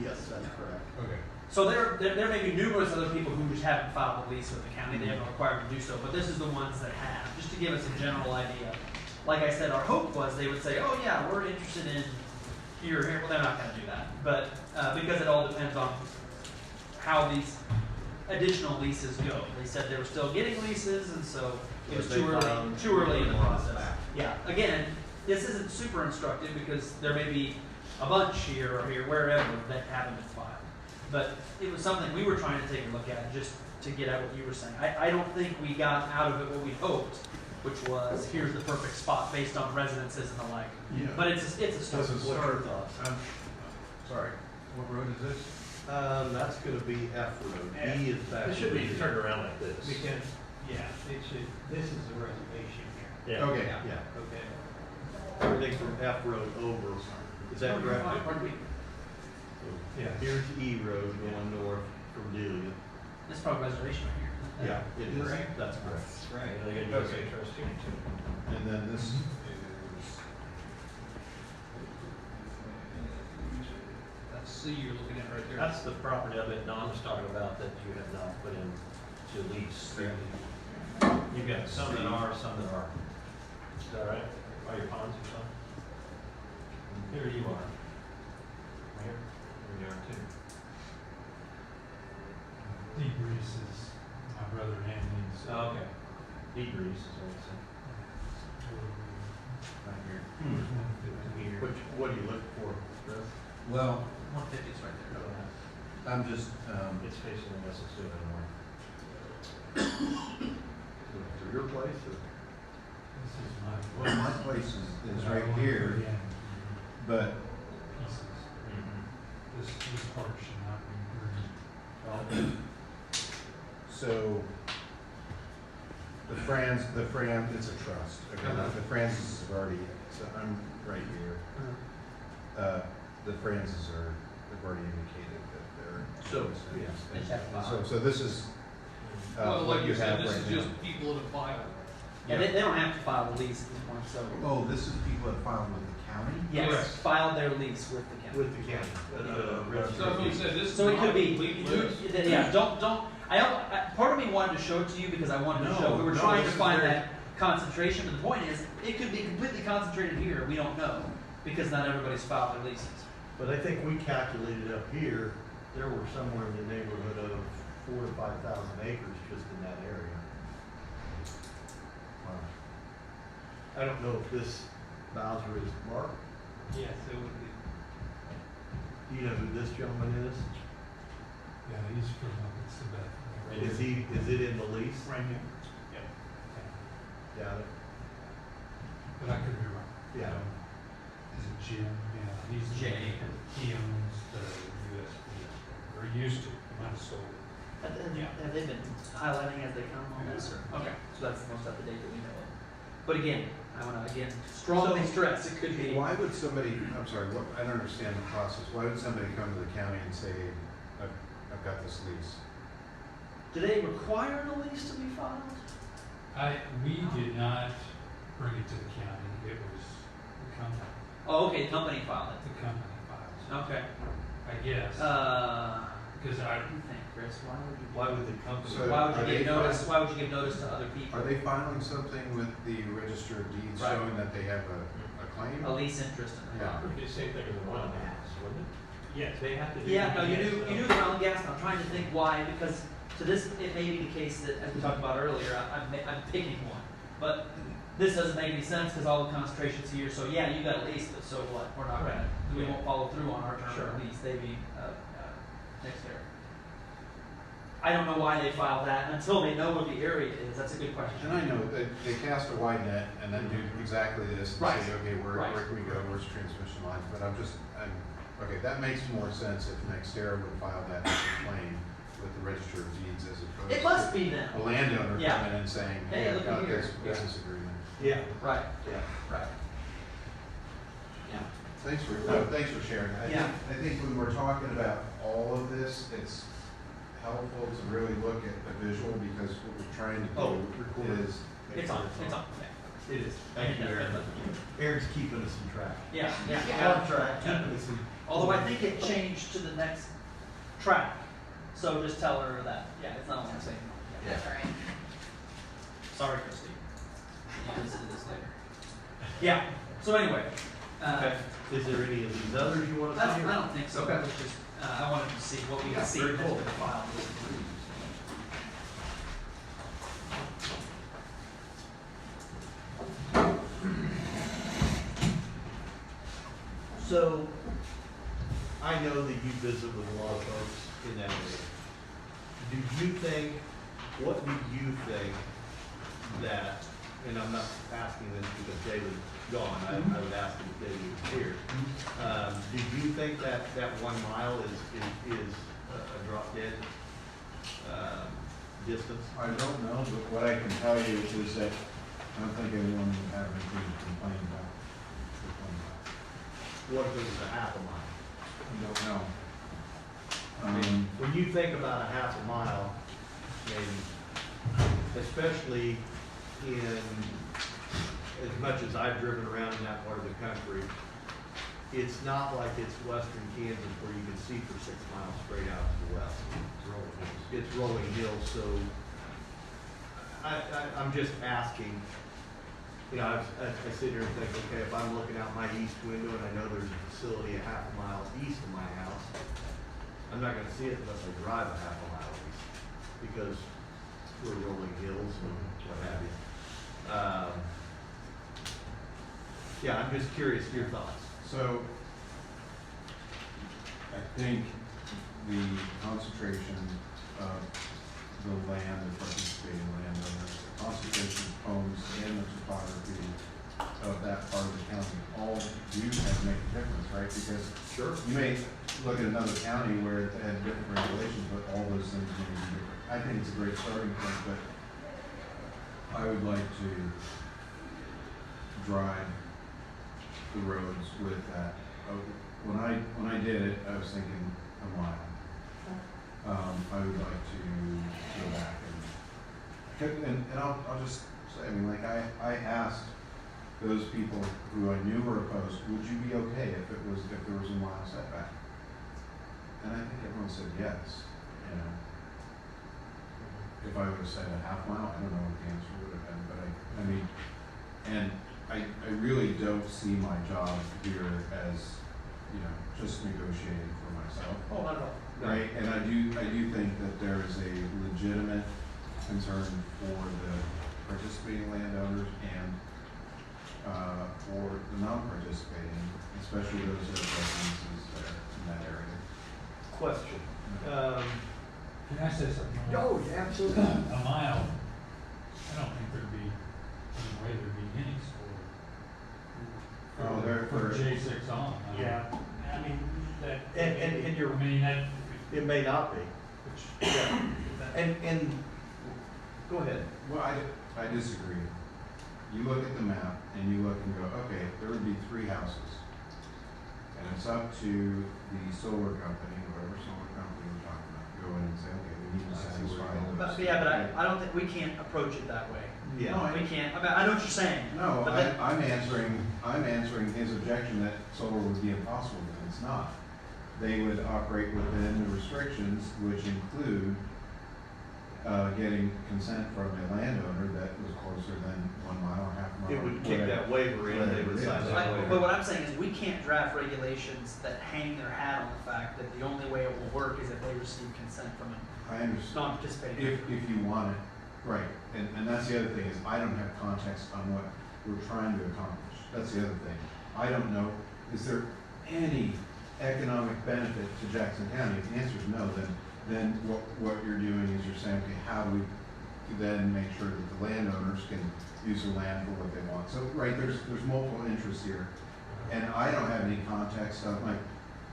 Yes, that's correct. Okay. So there may be numerous other people who just haven't filed a lease with the county, they have no requirement to do so, but this is the ones that have, just to give us a general idea. Like I said, our hope was they would say, oh yeah, we're interested in here, well, they're not gonna do that. But, because it all depends on how these additional leases go. They said they were still getting leases, and so it was too early in the process. Yeah, again, this isn't super instructive because there may be a bunch here or here, wherever, that haven't been filed. But it was something we were trying to take a look at, just to get at what you were saying. I don't think we got out of it what we hoped, which was, here's the perfect spot based on residences and the like. Yeah. But it's a start. What's your thoughts? Sorry, what road is this? That's gonna be F Road. E is back. It should be turned around like this. Because, this is the reservation here. Yeah. Okay. Yeah, okay. Everything from F Road over, is that correct? Pardon me. Yeah. Here's E Road going north from Delia. That's probably reservation right here. Yeah, it is, Correct. that's correct. Right, they got USA trustee too. And then this is, That's C you're looking at right there. That's the property that Don was talking about that you have not put in to lease. You've got some that are, some that aren't. Is that right? Are your ponds or something? Here you are. Right here? Here you are too. Brees is my brother Anthony's. Oh, okay. Brees is what it's saying. Right here. Here. What are you looking for, Chris? well, 150 is right there. I'm just, It's facing the west to the north. For your place, or? This is my. well, my place is right here, but Pieces. Mm-hmm. This part should not be green. so the Franz, it's a trust. Okay, the Francis is already, so I'm right here. The Francis they've already indicated that they're. So, They have filed. So this is, Well, what like you you said, have this right is now. just people that have filed. Yeah, they don't have to file a lease at this point, so. Oh, this is people that filed with the county? Yes, Correct. filed their lease with the county. With the county. So that's what he said, this is So it not could a be, complete list. yeah, part of me wanted to show it to you because I wanted to show, we were No, trying to this is find very- that concentration, but the point is, it could be completely concentrated here, we don't know, because not everybody's filed their leases. But I think we calculated up here, there were somewhere in the neighborhood of 4,000 to 5,000 acres just in that area. I don't know if this Bowser is Mark. Yes, it would be. Do you know who this gentleman is? Yeah, he's from up at Sept. Is it in the lease? Right here. Got it. But I could be wrong. Yeah. Is it Jim? Yeah, he's. Jay. He owns the USP, or used to, he might have sold it. Have they been highlighting as they come on this, or? Okay, so that's the most up to date that we know of. But again, I wanna, strongly stress, it could be. Why would somebody, I'm sorry, I don't understand the process. Why would somebody come to the county and say, I've got this lease? Do they require a lease to be filed? We did not bring it to the county, it was the company. Oh, okay, the company filed it. The company files. Okay. I guess, because What do you think, Chris? Why would the company? So- Why would are you give they notice? fine? Why would you give notice to other people? Are they filing something with the register of deeds Right. showing that they have a claim? A lease interest in the Yeah. property. It'd be the same thing as a oil and gas, wouldn't it? Yes. They have to do. Yeah, no, you yes, do the oil and gas, and I'm trying to think why, because to this, it may be the case that, as we talked about earlier, I'm picking one. But this doesn't make any sense, because all the concentration's here, so yeah, you got a lease, but so what? We're not gonna, we won't follow through on our term Sure. of lease, they be, next area. I don't know why they filed that until they know what the area is, that's a good question. And I know that they cast a wide net and then do exactly this and Right. say, okay, where Right. can we go, where's transmission lines? But okay, that makes more sense if Nextera would file that as a claim with the register of deeds as opposed It must to be them. a landowner Yeah. coming in and saying, Hey, hey, I've look got here. this business agreement. Yeah. Right, Yeah. right. Yeah. Thanks for sharing. Yeah. I think when we're talking about all of this, it's helpful to really look at the visual because what we're trying to Oh, do record. is. It's on, it's on. It is. Thank you, Aaron. Aaron's keeping us in track. Yeah, On track, keeping us in. Although I think it changed to the next track, so just tell her that, yeah, it's not on the same. That's all right. Sorry, Christie. You can see this later. Yeah, so anyway, Okay. Is there any of these others you want to I see? don't think so, Okay. it was just, I wanted to see what we Yeah, could see very that's cool. been filed. So, I know that you visit with a lot of folks in that area. Do you think, what do you think that, and I'm not asking this because David's gone, I would ask him if David was here. Do you think that 1 mile is a drop dead, distance? I don't know, but what I can tell you is that I don't think anyone would have anything to complain about. What if it was a half a mile? I don't know. I mean, when you think about a half a mile, and especially in, as much as I've driven around in that part of the country, it's not like it's western Kansas where you can see for 6 miles straight out to the west. It's rolling hills, so I'm just asking, you know, I sit here and think, okay, if I'm looking out my east window and I know there's a facility a half a mile east of my house, I'm not gonna see it unless I drive a half a mile east, because we're rolling hills and what have you. Yeah, I'm just curious, your thoughts. So, I think the concentration of the land, the participating landowners, the concentration of homes and the topography of that part of the county all do have to make a difference, right? Because Sure. you may look at another county where it had different regulations, but all those things may be different. I think it's a great starting point, but I would like to drive the roads with that. When I did it, I was thinking a mile. I would like to go back and I'll just say, I mean, like I asked those people who I knew were opposed, would you be okay if there was a mile setback? And I think everyone said yes, you know. If I would have said a half mile, I don't know what the answer would have been, but I mean, and I really don't see my job here as, you know, just negotiating for myself. Oh, not at all. Right, and I do think that there is a legitimate concern for the participating landowners and for the non-participating, especially those that have residences there in that area. Question. Can I say something? Oh, yeah, absolutely. A mile, I don't think there'd be any way there'd be any score. Oh, they're For for J6 on. Yeah, I mean, that. And you're, I mean, that, it may not be. Which, Yeah. And, go ahead. Well, I disagree. You look at the map and you look and go, okay, there would be 3 houses. And it's up to the solar company, whatever solar company we're talking about, to go in and say, okay, we need to satisfy But, those. yeah, but I don't think, we can't approach it that way. Yeah. No, We can't, I mean, I know what you're saying. No, but that- I'm answering his objection that solar would be impossible, and it's not. They would operate within the restrictions, which include getting consent from a landowner that was closer than 1 mile or half a mile. It would kick that waiver in, they would sign So that I- waiver. But what I'm saying is, we can't draft regulations that hang their hat on the fact that the only way it will work is if they receive consent from a I understand. non-participating. If you want it, right, and that's the other thing, is I don't have context on what we're trying to accomplish. That's the other thing. I don't know, is there any economic benefit to Jackson County? If the answer is no, then what you're doing is you're saying, okay, how do we then make sure that the landowners can use the land for what they want? So, right, there's multiple interests here. And I don't have any context of like,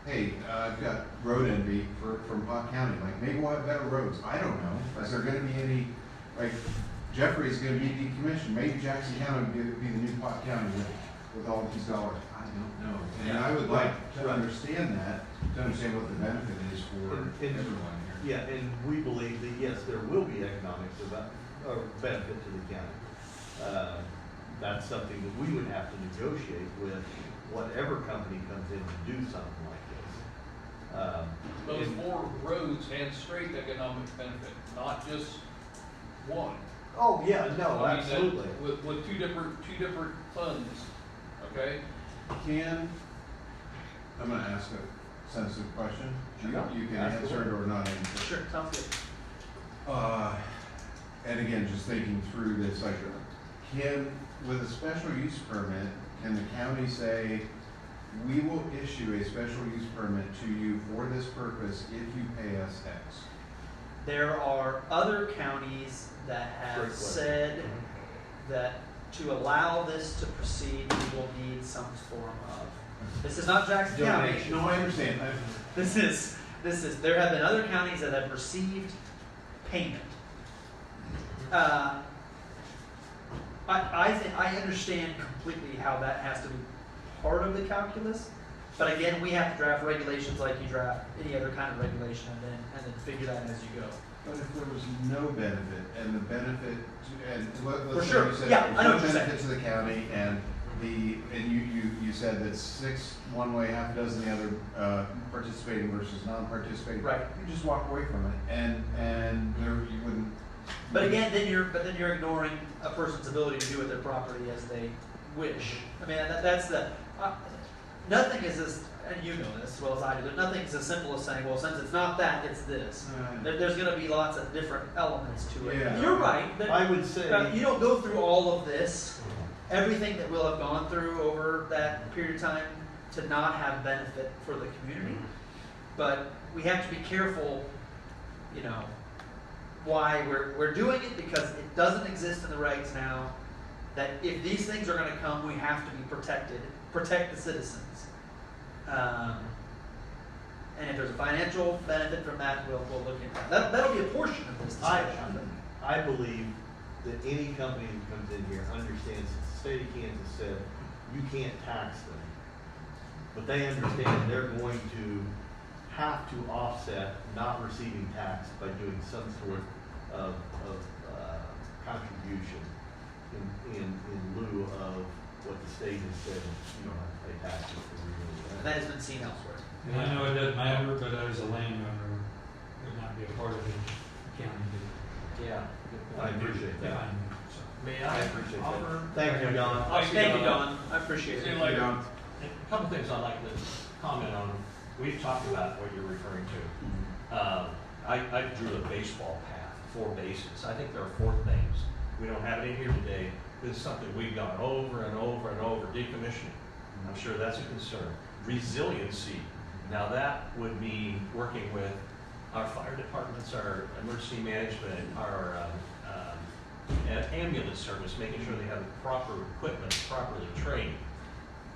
hey, I've got road envy from Pot County, like maybe we'll have better roads. I don't know. Is there gonna be any, like, Jeffrey's gonna be decommissioned, maybe Jackson County would be the new Pot County with all these dollars. I don't know. And I would like to understand that, to understand what the benefit is for And- everyone here. Yeah, and we believe that, yes, there will be economic benefit to the county. That's something that we would have to negotiate with whatever company comes in to do something like this. Those and- 4 roads had straight economic benefit, not just one. Oh, yeah, no, I mean, that- absolutely. With two different funds, okay? I'm gonna ask a sensitive question. You can Ask answer it or not answer. Sure, sounds good. And again, just thinking through this, like, with a special use permit, can the county say, we will issue a special use permit to you for this purpose if you pay us X? There are other counties that Great have question. said that to allow this to proceed, we will need some form of. This is not Jackson County. Donation. No, I understand. This is, there have been other counties that have received payment. I understand completely how that has to be part of the calculus, but again, we have to draft regulations like you draft any other kind of regulation, and then figure that as you go. But if there was no benefit, and the benefit, let's say sure. you said Yeah, I know no what you're benefit to the county, and you said that 6 one way, half a dozen the other, participating versus non-participating. Right. You just walk away from it, and there, you wouldn't. But again, then you're ignoring a person's ability to do with their property as they wish. I mean, that's the, nothing is as, and you know this as well as I do, but nothing is as simple as saying, well, since it's not that, it's this. There's gonna be lots of different elements to it. Yeah. You're right. I would say. You don't go through all of this, everything that we'll have gone through over that period of time to not have benefit for the community. But we have to be careful, you know, why we're doing it, because it doesn't exist in the regs now, that if these things are gonna come, we have to be protected, protect the citizens. And if there's a financial benefit from that, we'll look into that. That'll be a portion of this discussion. I believe that any company that comes in here understands that the state of Kansas said you can't tax them. But they understand they're going to have to offset not receiving tax by doing some sort of contribution in lieu of what the state has said, you don't have to pay taxes for real. That has been seen elsewhere. And I know it doesn't matter, but as a landowner, would not be a part of the county. Yeah. I appreciate that. May I I appreciate that. offer? Thank you, Don. Thank you, Don. I appreciate See it. you later. A couple things I'd like to comment on. We've talked about what you're referring to. I drew a baseball path, 4 bases. I think there are 4 things. We don't have it in here today. This is something we've gone over and over and over. Decommissioning. I'm sure that's a concern. Resiliency. Now that would mean working with our fire departments, our emergency management, our ambulance service, making sure they have the proper equipment, properly trained.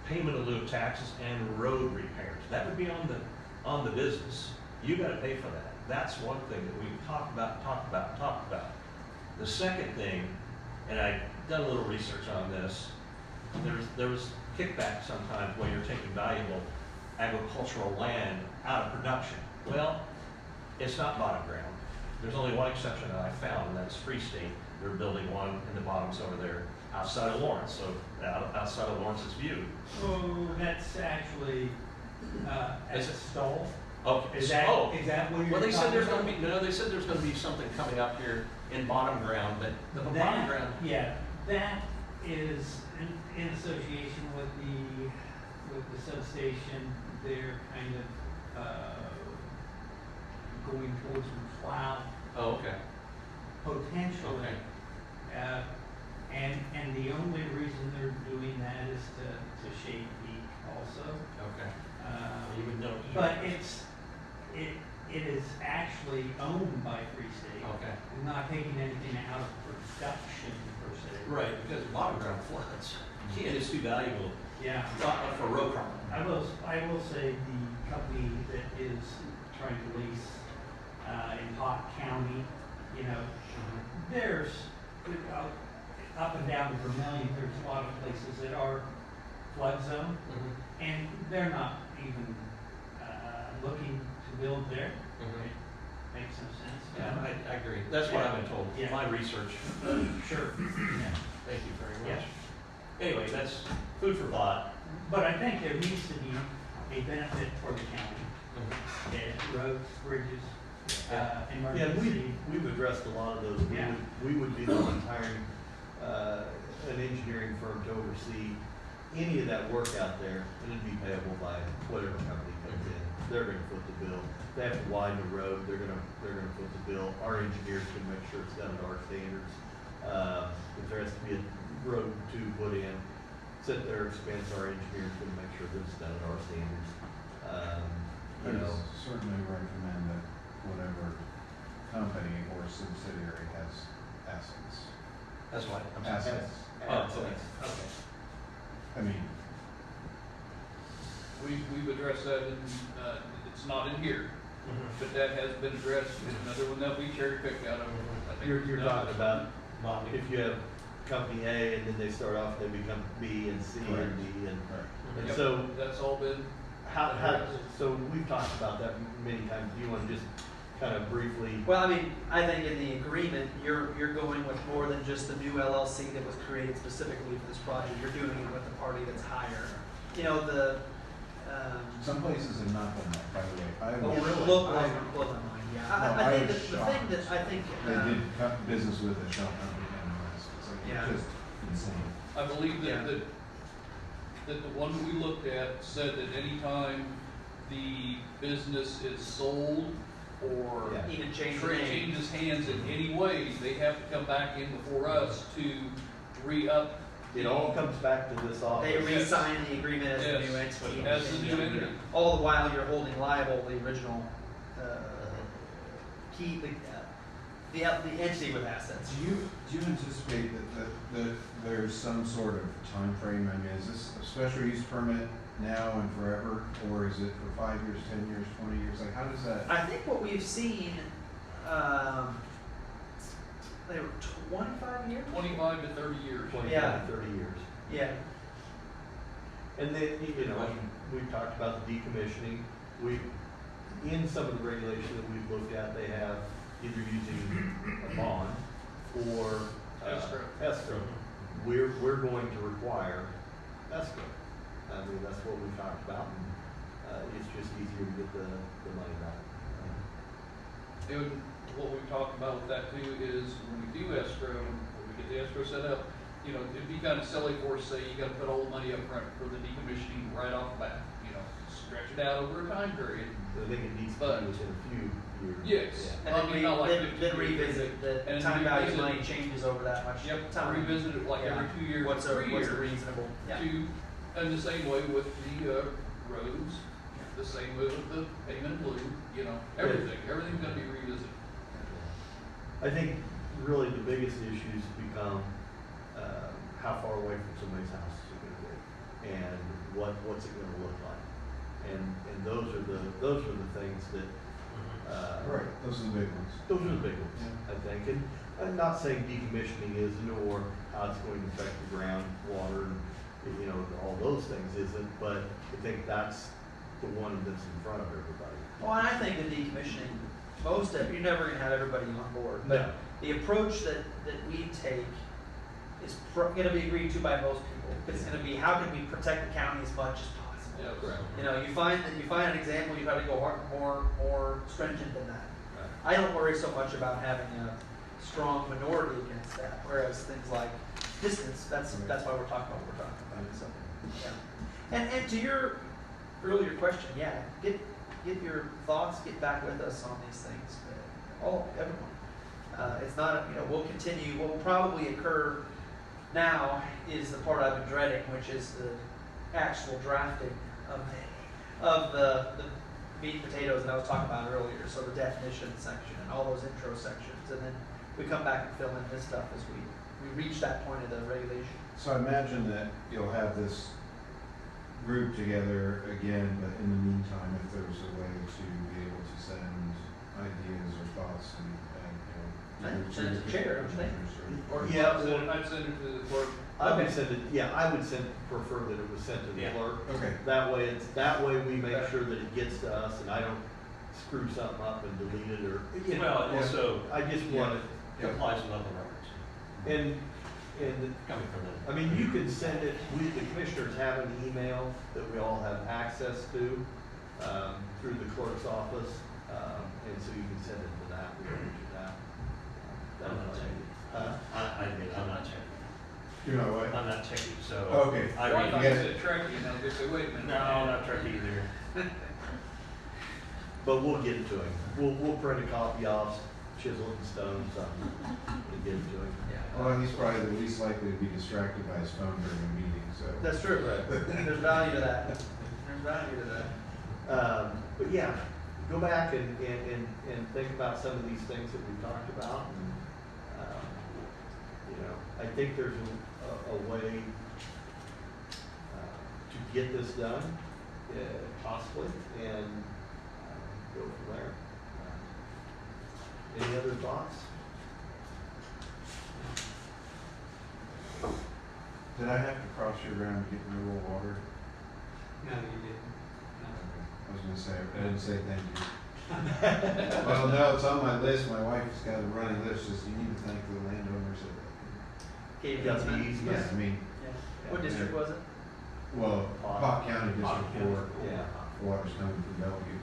Payment in lieu of taxes and road repairs. That would be on the business. You got to pay for that. That's one thing that we've talked about. The second thing, and I've done a little research on this, there was kickback sometimes where you're taking valuable agricultural land out of production. Well, it's not bottom ground. There's only one exception that I found, and that's Free State. They're building one in the bottoms over there outside of Lawrence, so outside of Lawrence's view. Oh, that's actually, as a stall. Okay. Is that what you're Well, they said there's going talking to be, no, they said there's going to be something coming up here in bottom ground, but the bottom That, ground. yeah, that is in association with the substation. They're kind of going towards McLeod Oh, okay. potentially. Okay. And the only reason they're doing that is to shade Peak also. Okay. You would know. But it is actually owned by Free State. Okay. It's not taking anything out of production per se. Right, because bottom ground floods. And it's too valuable Yeah. for road problem. I will say the company that is trying to lease in Hot County, you know, there's up and down the Vermilion, there's a lot of places that are flood zone, and they're not even looking to build there. It makes no sense. Yeah, I agree. That's what I've been told. Yeah. My research. Sure. Yeah. Thank you very much. Yeah. Anyway, that's food for thought. But I think there needs to be a benefit for the county. Roads, bridges, Yeah, emergency. we've addressed a lot of those. Yeah. We would be the ones hiring an engineering firm to oversee any of that work out there, and it'd be payable by whatever company comes in. They're gonna foot the bill. If they have to widen the road, they're gonna foot the bill. Our engineers can make sure it's done to our standards. If there has to be a road to put in, it's at their expense. Our engineers can make sure that it's done at our standards. You know, Certainly recommend that whatever company or subsidiary has assets. That's what. I'm sorry. Assets. Oh, okay. I mean, We've addressed that in, it's not in here, but that has been addressed. Another one that we cherry picked out of. I think you're talking about Bonding. if you have company A, and then they start off, they become B and C Correct. and D, and Right. Yep, so that's all been, how, so we've talked about that many times. Do you want to just kind of briefly? Well, I mean, I think in the agreement, you're going with more than just the new LLC that was created specifically for this project. You're doing it with the party that's higher. You know, Some places have not done that, by the way. Oh, really? Look, I- yeah. No, I I think was the thing that I think, They did cut business with a shell company and the rest. It's like, Yeah. just insane. I believe Yeah. that the one we looked at said that anytime the business is sold or Yeah. even change the name. changes hands in any way, they have to come back in before us to re-up. It all comes back to this office. They re-sign the agreement as the Yes. new entity. As the new entity. All the while you're holding liable the original, the entity with assets. Do you anticipate that there's some sort of time frame? I mean, is this a special use permit now and forever, or is it for 5 years, 10 years, 20 years? Like, how does that? I think what we've seen, they were 25 years? 25 to 30 years. 25 Yeah. to 30 years. Yeah. And then, you know, we've talked about the decommissioning. In some of the regulation that we've looked at, they have either using a bond or escrow. We're going to require escrow. I mean, that's what we've talked about, and it's just easier to get the money back. And what we've talked about with that too is when we do escrow, when we get the escrow set up, you know, it'd be kind of silly for us to say you gotta put all the money up front for the decommissioning right off the bat. You know, stretch it out over a time period. I think it needs to But- be within a few years. Yes. And I mean, not like then 15 years, revisit, the and time value of revisit- money changes over that much Yep, time. revisit it like every 2 years, What's 3 years. reasonable? Yeah. And the same way with the roads, the same way with the payment in lieu, you know, everything's gonna be revisited. I think really the biggest issues become, how far away from somebody's house is it gonna be? And what's it gonna look like? And those are the things that, Right, those are the big ones. those are the big ones, I think. And I'm not saying decommissioning isn't, or how it's going to affect the groundwater, and, you know, all those things isn't, but I think that's the one that's in front of everybody. Well, and I think the decommissioning, you're never gonna have everybody on board, No. but the approach that we take is gonna be agreed to by most people. It's gonna be, how can we protect the county as much as possible? Yeah, correct. You know, you find an example, you gotta go more stringent than that. I don't worry so much about having a strong minority against that, whereas things like distance, that's why we're talking about what we're talking about, so, yeah. And to your earlier question, yeah, get your thoughts, get back with us on these things, everyone. It's not, you know, we'll continue, what will probably occur now is the part I've been dreading, which is the actual drafting of the meat and potatoes that I was talking about earlier, so the definition section and all those intro sections, and then we come back and fill in this stuff as we reach that point of the regulation. So I imagine that you'll have this group together again, but in the meantime, if there's a way to be able to send ideas or thoughts and Send it to chair, don't you think? Or Yeah, I'd send it to the clerk. I would send it, I would prefer that it was sent to the Yeah. clerk. Okay. That way we make sure that it gets to us and I don't screw something up and delete it or, you know. Well, also, I just want it, complies with other records and coming from them. I mean, you can send it, the commissioners have an email that we all have access to, through the clerk's office, and so you can send it to that, we don't do that. I'm not checking. I admit, I'm not checking. You're not what? I'm not checking, so. Okay. I Well, I read. thought you you get said Trekkie, and I was gonna say, wait a minute. No, I'm not checking either. But we'll get it to him. We'll print a copy off, chisel it and stone something, and get it to him. Well, he's probably the least likely to be distracted by his phone during a meeting, so. That's true. There's value to that. There's value to that. But yeah, go back and think about some of these things that we've talked about. And, you know, I think there's a way to get this done, possibly, and go from there. Any other thoughts? Did I have to cross your ground to get rural water? No, you didn't. No. I was gonna say, I didn't say thank you. Well, no, it's on my list. My wife's got a running list. Just you need to thank the landowners that Kate Got the Immenschuh. easiest. yeah, I mean, Yeah. What district was it? well, Pot County Pot District County. 4, Yeah. water's coming from Bellevue.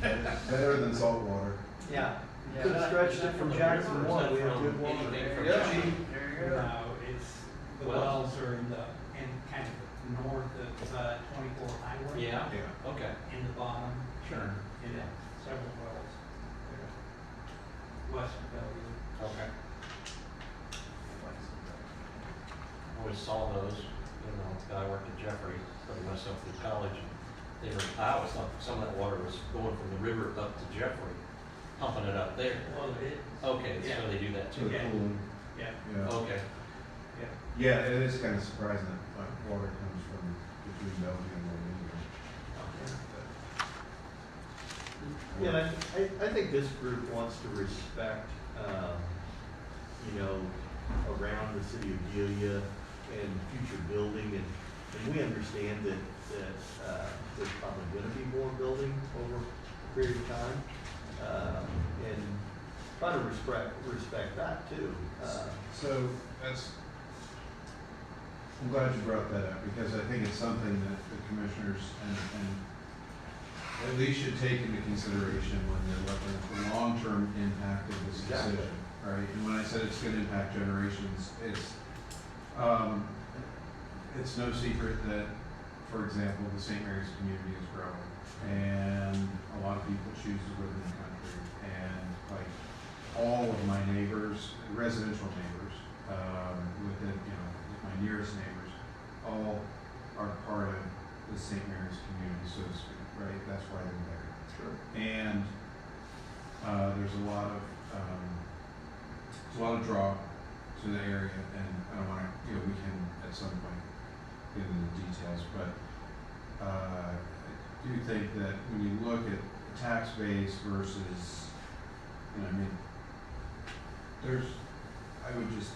Sometimes. Better than salt water. Yeah. Could have stretched it from Jackson 1, we have good water. Anything from Yeah. Jackson? No, it's, the wells are in kind of north of 24 highway. Yeah, Yeah. okay. In the bottom. Sure. Yeah, several wells there. West of Bellevue. Okay. Always saw those, you know, the guy worked at Jeffrey, putting myself through college. They were, I always thought some of that water was going from the river up to Jeffrey, pumping it up there. Well, it is. Okay, Yeah. so they do that To too. the Yeah. cooling. Yeah, Yeah. Okay. yeah. Yeah, it is kind of surprising that water comes from between Bellevue and Moline. Yeah, and I think this group wants to respect, you know, around the city of Delia and future building, and we understand that there's probably gonna be more building over a period of time. And try to respect that too. So that's, I'm glad you brought that up because I think it's something that the commissioners and at least should take into consideration when they're looking at the long-term impact of this Exactly. decision, right? And when I said it's gonna impact generations, it's no secret that, for example, the St. Mary's community is growing and a lot of people choose to live in the country. And like all of my neighbors, residential neighbors, within, you know, my nearest neighbors, all are part of the St. Mary's community, so to speak, right? That's why they're there. Sure. And there's a lot of draw to the area, and I don't want to, you know, we can at some point get into the details, but I do think that when you look at the tax base versus, you know, I mean,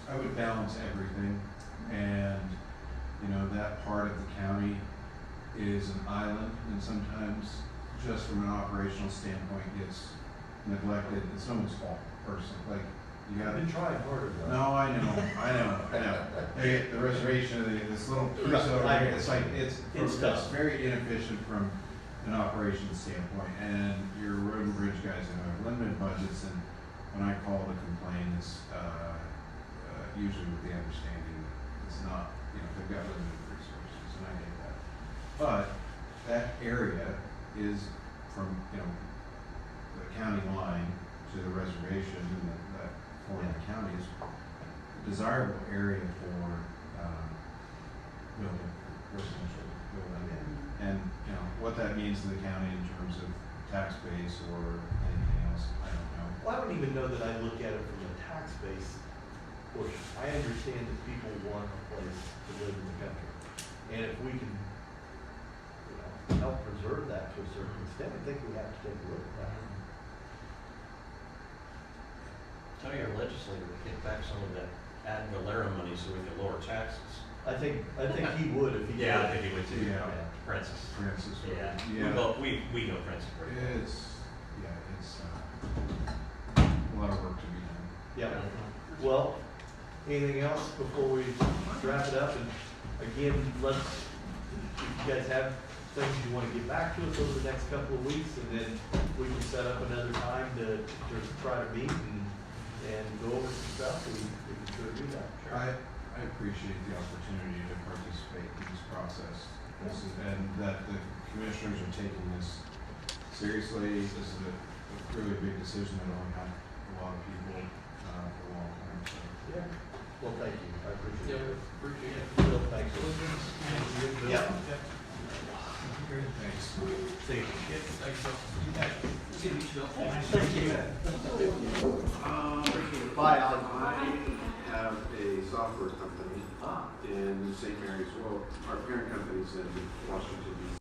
I would balance everything, and you know, that part of the county is an island, and sometimes just from an operational standpoint gets neglected. It's no one's fault, personally. Like you got I've been trying harder though. No, I know. Hey, the reservation, this little piece over Right. here, it's like, it's tough. very inefficient from an operations standpoint. And your road and bridge guys have limited budgets, and when I call to complain, it's, usually with the understanding that it's not, you know, they've got limited resources, and I get that. But that area is from, you know, the county line to the reservation, and that corner of the county is a desirable area for building, residential building. And, you know, what that means to the county in terms of tax base or anything else, I don't know. Well, I don't even know that I look at it from a tax base portion. I understand that people want a place to live in the country. And if we can, you know, help preserve that to a certain extent, I think we have to take a look at that. Tell your legislator to kick back some of that ad valorem money so we can lower taxes. I think he would if he could. Yeah, I think he would too. Yeah. Francis. Francis, Yeah. yeah. We know Francis pretty well. It's a lot of work to be done. Yeah. Well, anything else before we wrap it up? And again, if you guys have things you want to get back to us over the next couple of weeks, and then we can set up another time to try to meet and go over some stuff, we can sure do that. I appreciate the opportunity to participate in this process. And that the commissioners are taking this seriously. This is a really big decision that will impact a lot of people for a long time. So. Yeah. Well, thank you. I appreciate it. Appreciate it. Bill, thanks. Bill. Yeah. Thanks. See you. Thanks, Bill. Good to meet you, Bill. Thank you. Bye, Alan. I have a software company in St. Mary's. Well, our parent company's in Washington, D.C.